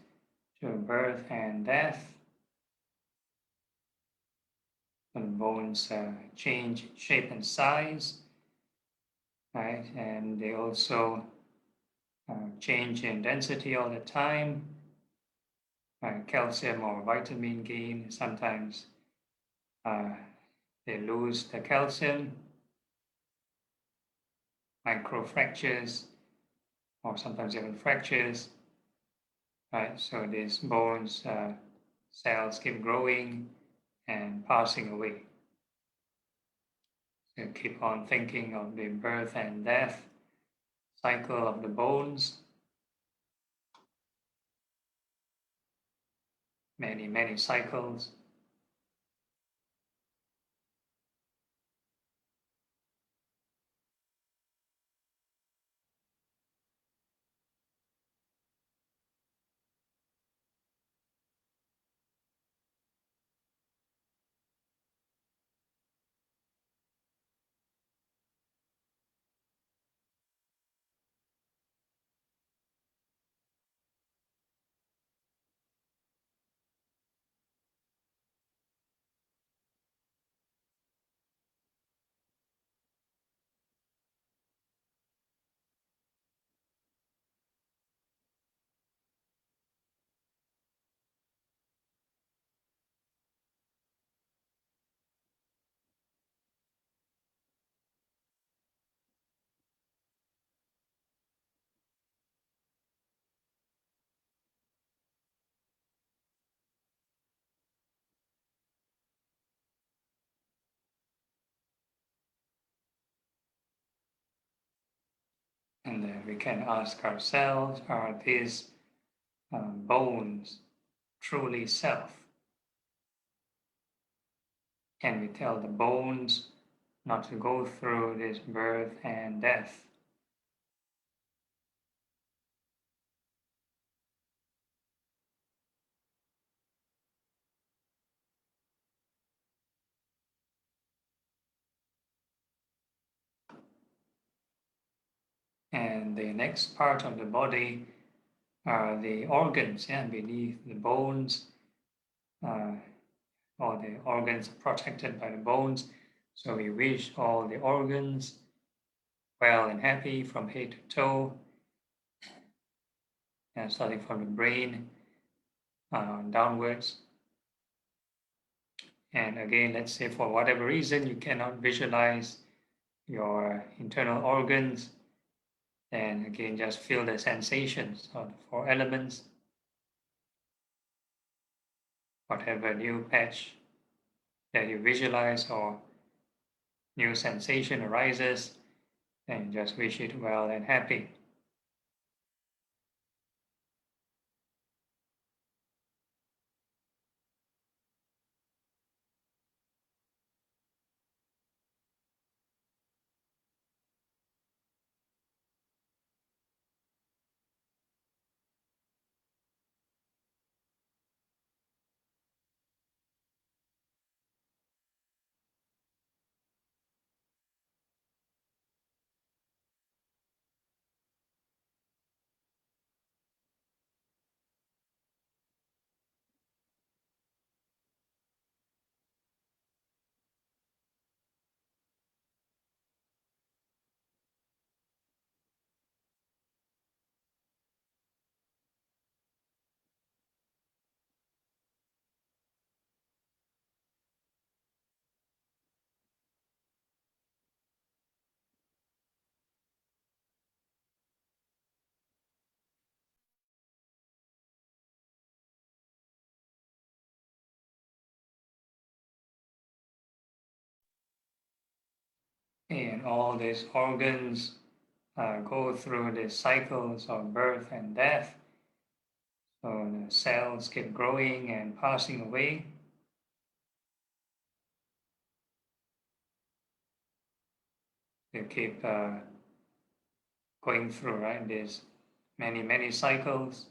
to birth and death. The bones change shape and size, right? And they also change in density all the time. Calcium or vitamin gain, sometimes they lose the calcium, microfractures, or sometimes even fractures, right? So these bones cells keep growing and passing away. So keep on thinking of the birth and death cycle of the bones. Many cycles. And then we can ask ourselves, are these bones truly self? Can we tell the bones not to go through this birth and death? And the next part of the body are the organs, beneath the bones, or the organs protected by the bones. So we wish all the organs well and happy from head to toe, and starting from the brain downwards. And again, let's say for whatever reason you cannot visualize your internal organs, then again just feel the sensations of the four elements. Whatever new patch that you visualize or new sensation arises, then just wish it well and happy. And all these organs go through the cycles of birth and death. So the cells keep growing and passing away. They keep going through, right? These many cycles.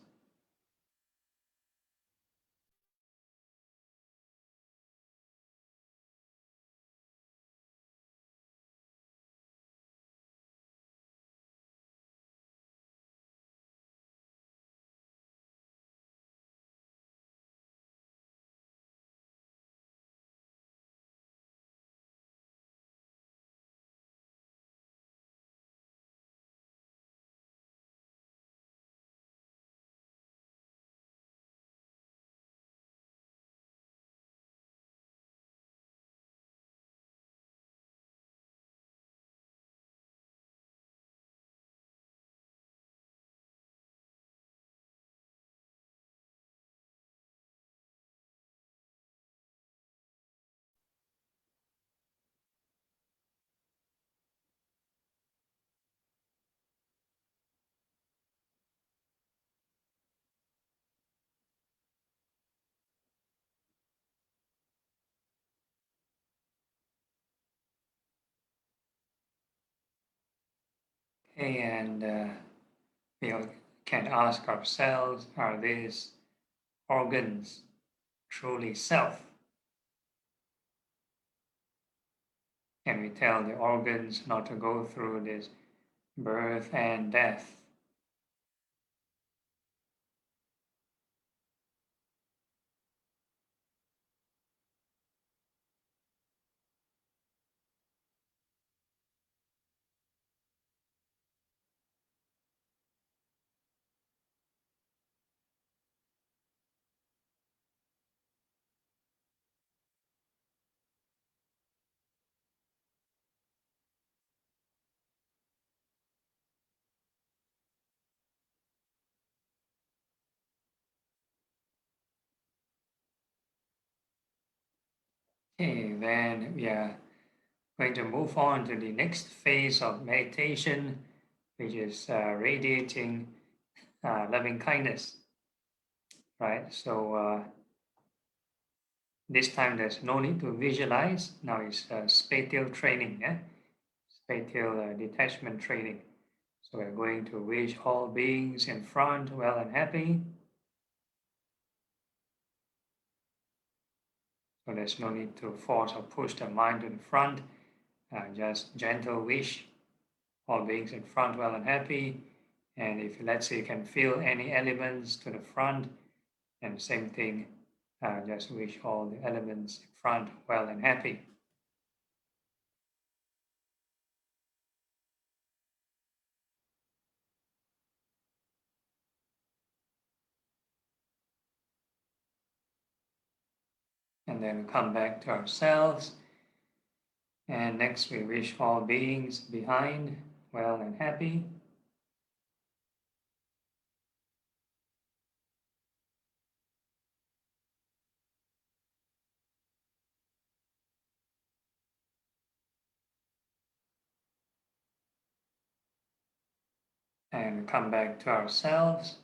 Okay, and we can ask ourselves, are these organs truly self? Can we tell the organs not to go through this birth and death? Okay, then we are going to move on to the next phase of meditation, which is radiating loving kindness, right? So this time there's no need to visualize. Now it's spatial training, yeah? Spatial detachment training. So we're going to wish all beings in front well and happy. So there's no need to force or push the mind to the front. Just gentle wish all beings in front well and happy. And if let's say you can feel any elements to the front, and same thing, just wish all the elements in front well and happy. And then come back to ourselves. And next we wish all beings behind well and happy. And come back to ourselves.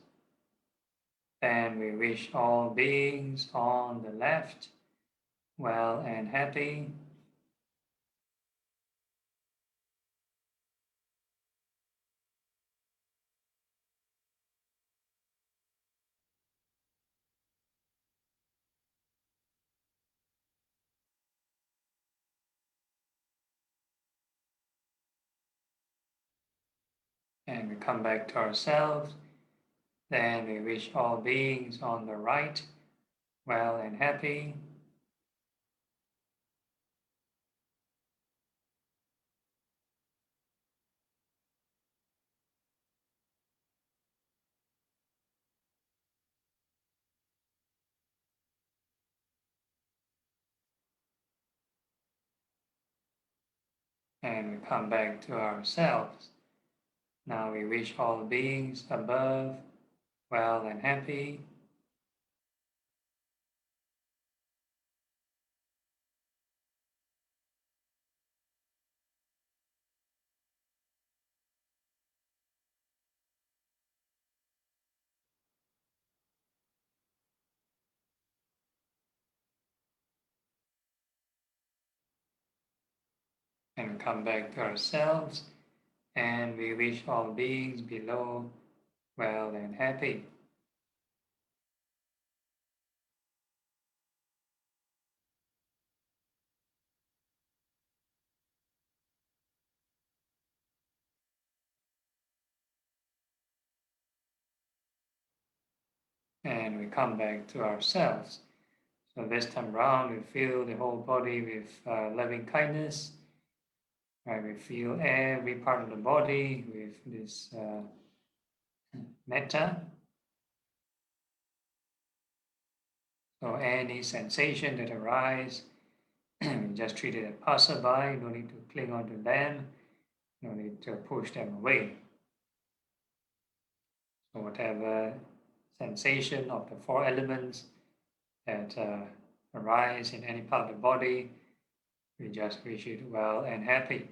Then we wish all beings on the left well and happy. And we come back to ourselves. Then we wish all beings on the right well and happy. And we come back to ourselves. Now we wish all beings above well and happy. And come back to ourselves. And we wish all beings below well and happy. And we come back to ourselves. So this time round, we fill the whole body with loving kindness. Right? We feel every part of the body with this metta. So any sensation that arises, we just treat it as passerby. No need to cling on to them. No need to push them away. So whatever sensation of the four elements that arise in any part of the body, we just wish it well and happy.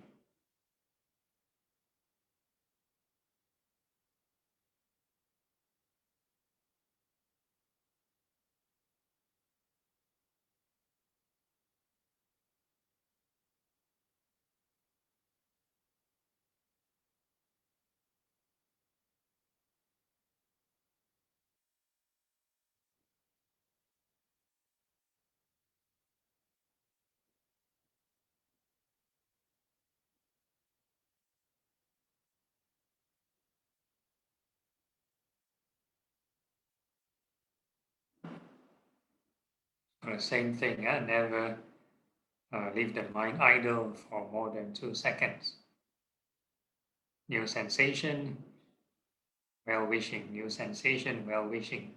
The same thing, never leave the mind idle for more than 2 seconds. New sensation, well wishing. New sensation, well wishing.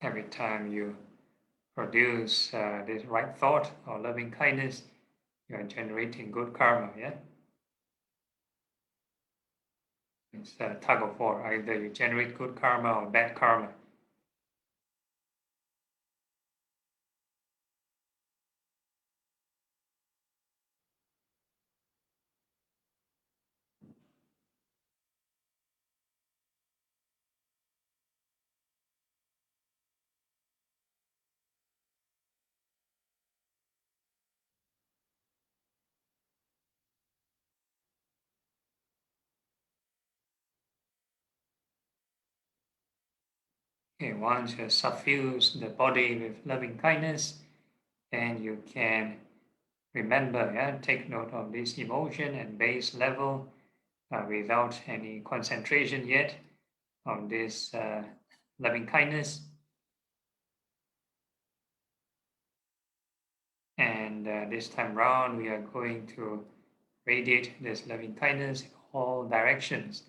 every time you produce this right thought or loving kindness, you are generating good karma. Yeah, it's a tug of war. Either you generate good karma or bad karma. Okay, once you suffuse the body with loving kindness, then you can remember, yeah, take note of this emotion and base level without any concentration yet on this loving kindness. And this time round, we are going to radiate this loving kindness in all directions.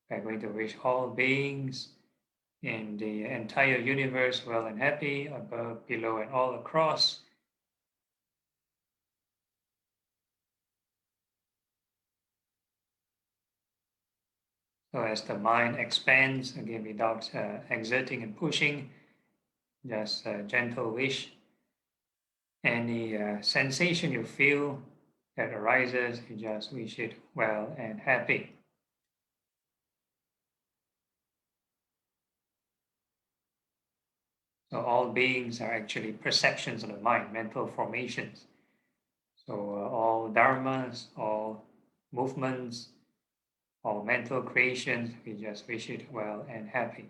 We are going to wish all beings in the entire universe well and happy, above, below, and all across. So as the mind expands, again, without exerting and pushing, just a gentle wish. Any sensation you feel that arises, you just wish it well and happy. So all beings are actually perceptions of the mind, mental formations. So all dharmas, all movements, all mental creations, we just wish it well and happy.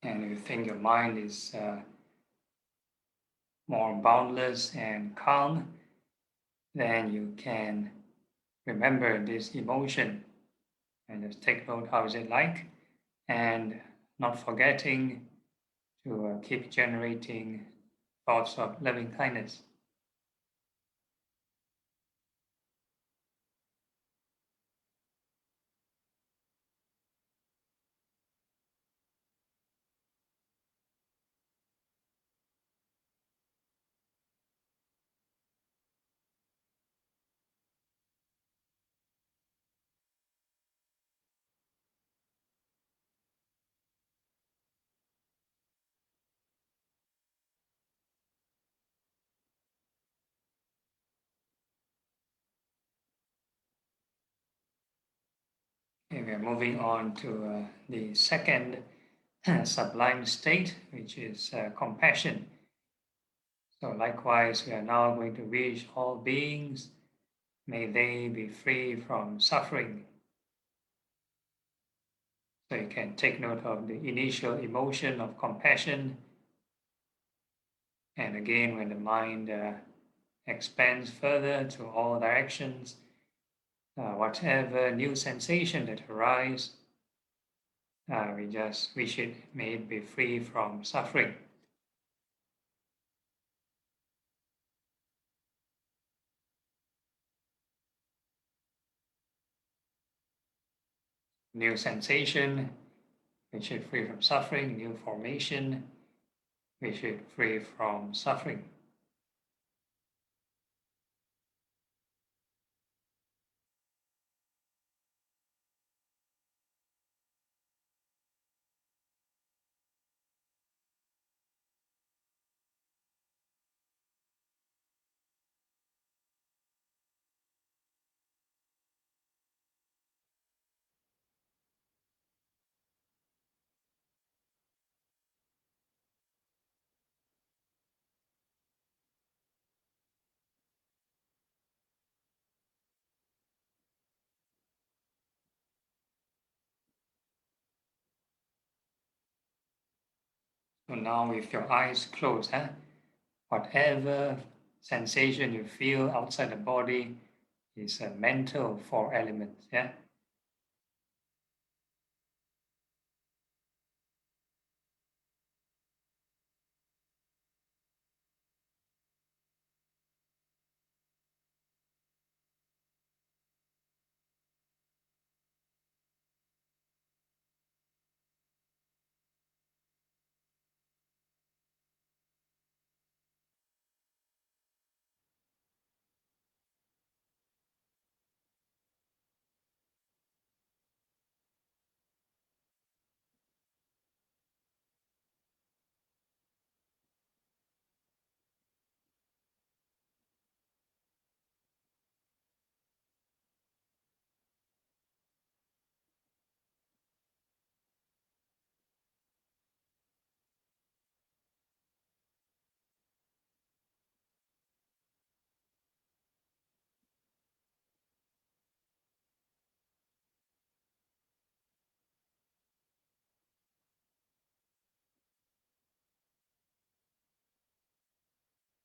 And if you think your mind is more boundless and calm, then you can remember this emotion and just take note how is it like, and not forgetting to keep generating thoughts of loving kindness. Okay, we are moving on to the second sublime state, which is compassion. So likewise, we are now going to wish all beings, may they be free from suffering. So you can take note of the initial emotion of compassion. And again, when the mind expands further to all directions, whatever new sensation that arises, we just wish it may be free from suffering. New sensation, which is free from suffering, new formation, which is free from suffering. So now with your eyes closed, whatever sensation you feel outside the body is a mental four elements.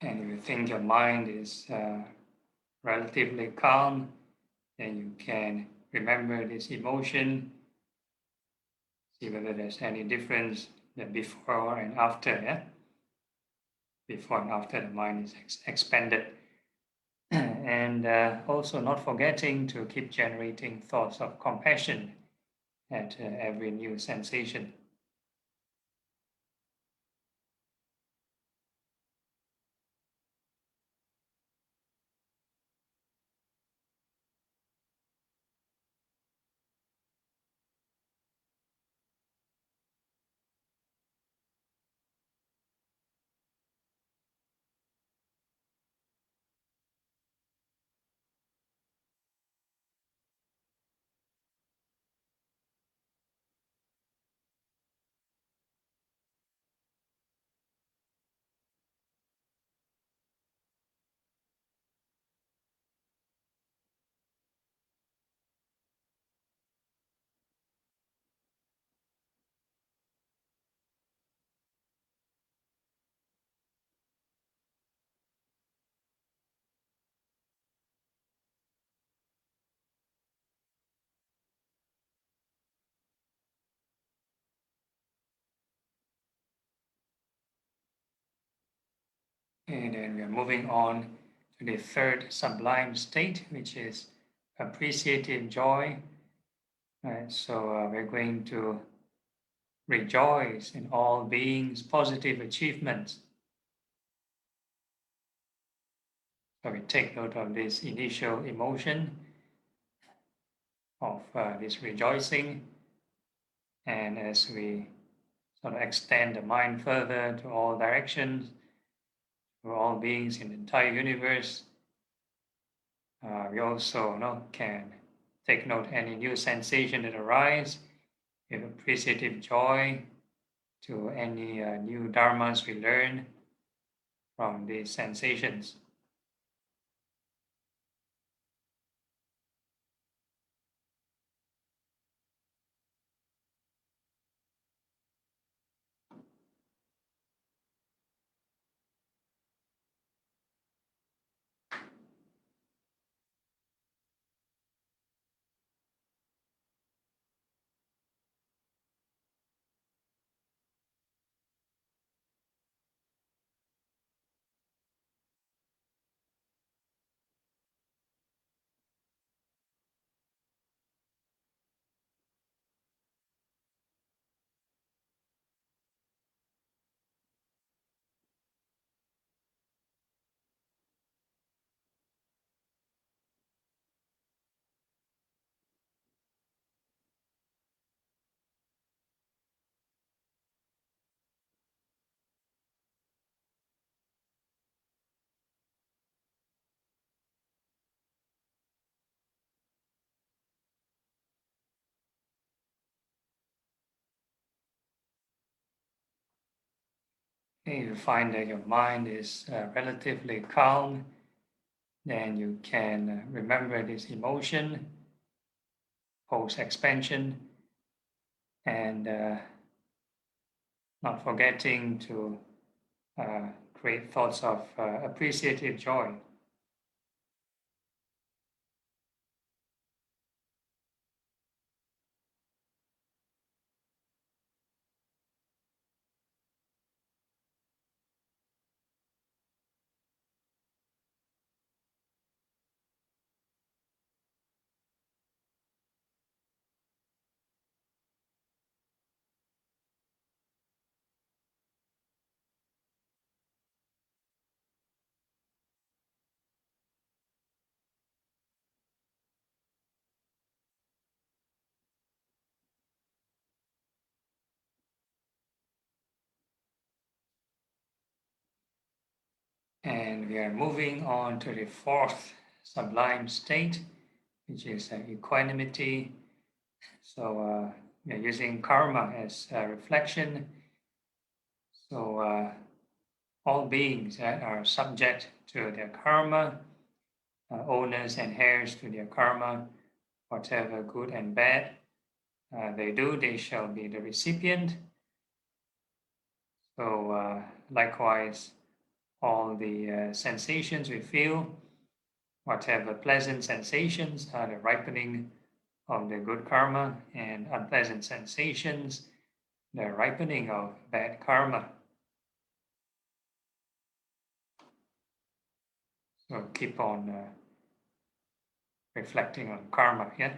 And if you think your mind is relatively calm, then you can remember this emotion, see whether there's any difference before and after. Before and after the mind is expanded. And also not forgetting to keep generating thoughts of compassion at every new sensation. And then we are moving on to the third sublime state, which is appreciative joy. Right? So we're going to rejoice in all beings' positive achievements. So we take note of this initial emotion of this rejoicing, and as we sort of extend the mind further to all directions, to all beings in the entire universe, we also can take note any new sensation that arise with appreciative joy to any new dharmas we learn from these sensations. Okay, you find that your mind is relatively calm, then you can remember this emotion post-expansion and not forgetting to create thoughts of appreciative joy. And we are moving on to the fourth sublime state, which is equanimity. So we are using karma as a reflection. So all beings are subject to their karma, owners and heirs to their karma, whatever good and bad they do, they shall be the recipient. So likewise, all the sensations we feel, whatever pleasant sensations are the ripening of the good karma, and unpleasant sensations, the ripening of bad karma. So keep on reflecting on karma, yeah?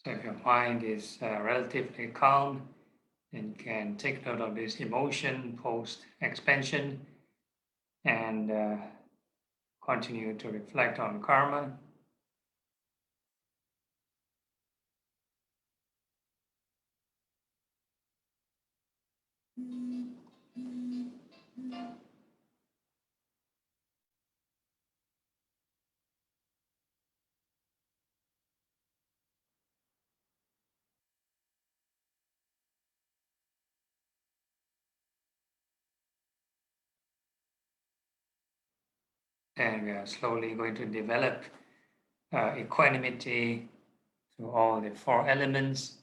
So if your mind is relatively calm, then you can take note of this emotion post-expansion and continue to reflect on karma. And we are slowly going to develop equanimity to all the four elements,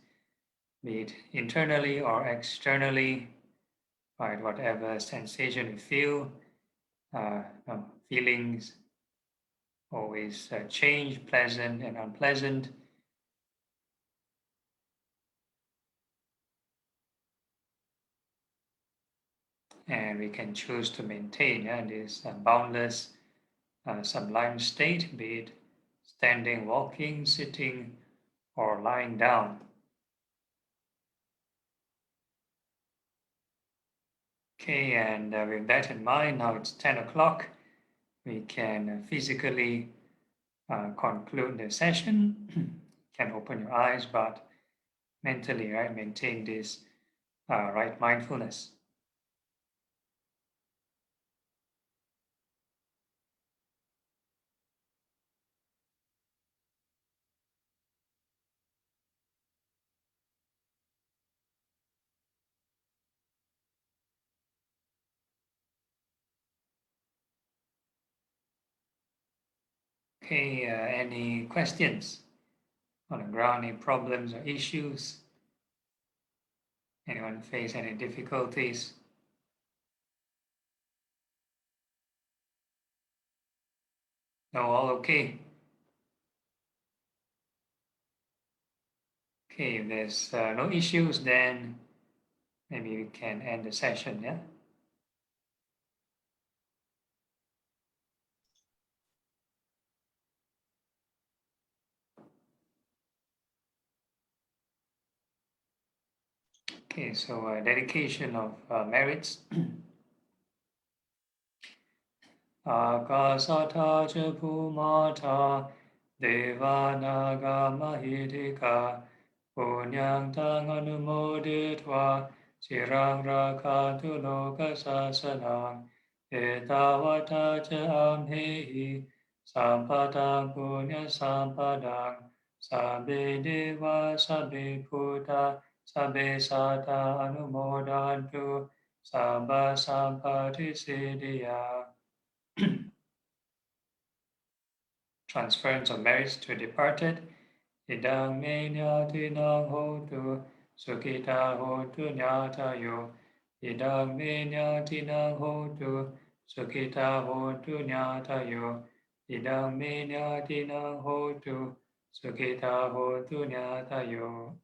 be it internally or externally, right? Whatever sensation you feel, feelings always change, pleasant and unpleasant. And we can choose to maintain this boundless sublime state, be it standing, walking, sitting, or lying down. Okay, and with that in mind, now it's 10 o'clock. We can physically conclude the session. Can open your eyes, but mentally, right, maintain this right mindfulness. Okay, any questions on the ground, any problems or issues? Anyone face any difficulties? No, all okay? Okay, if there's no issues, then maybe we can end the session, yeah? Okay, so dedication of merits. Akasata cha bhumata devanaga mahidika punyang tang anumoditva cirang rakantu loka sasanang etavata cha amhehi sampadang punya sampadang sabbe deva sabbe buddha sabbe sata anumodantu sabba sampati siddhya. Transference of merits to departed. Idang me nyatinang hotu, sukita hotu nyatayo. Idang me nyatinang hotu, sukita hotu nyatayo. Idang me nyatinang hotu, sukita hotu nyatayo.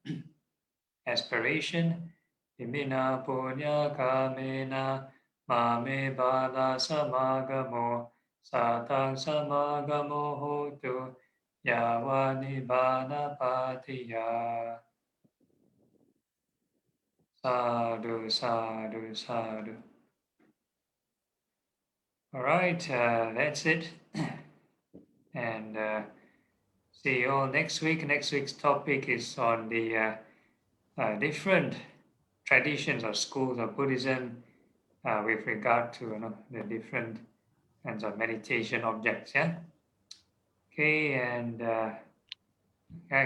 Aspiration. Imina punya kamena, mame bala samagamo. Satang samagamo hotu yavani bana patiya. Sadhu, sadhu, sadhu. All right, that's it. And see you all next week. Next week's topic is on the different traditions or schools of Buddhism with regard to the different kinds of meditation objects. Yeah. Okay, and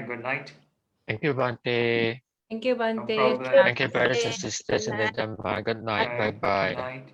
good night. Thank you, Bante. Thank you, No Bante. problem. Thank you, brothers and sisters in the Dhamma. Good night. Good Bye-bye. night.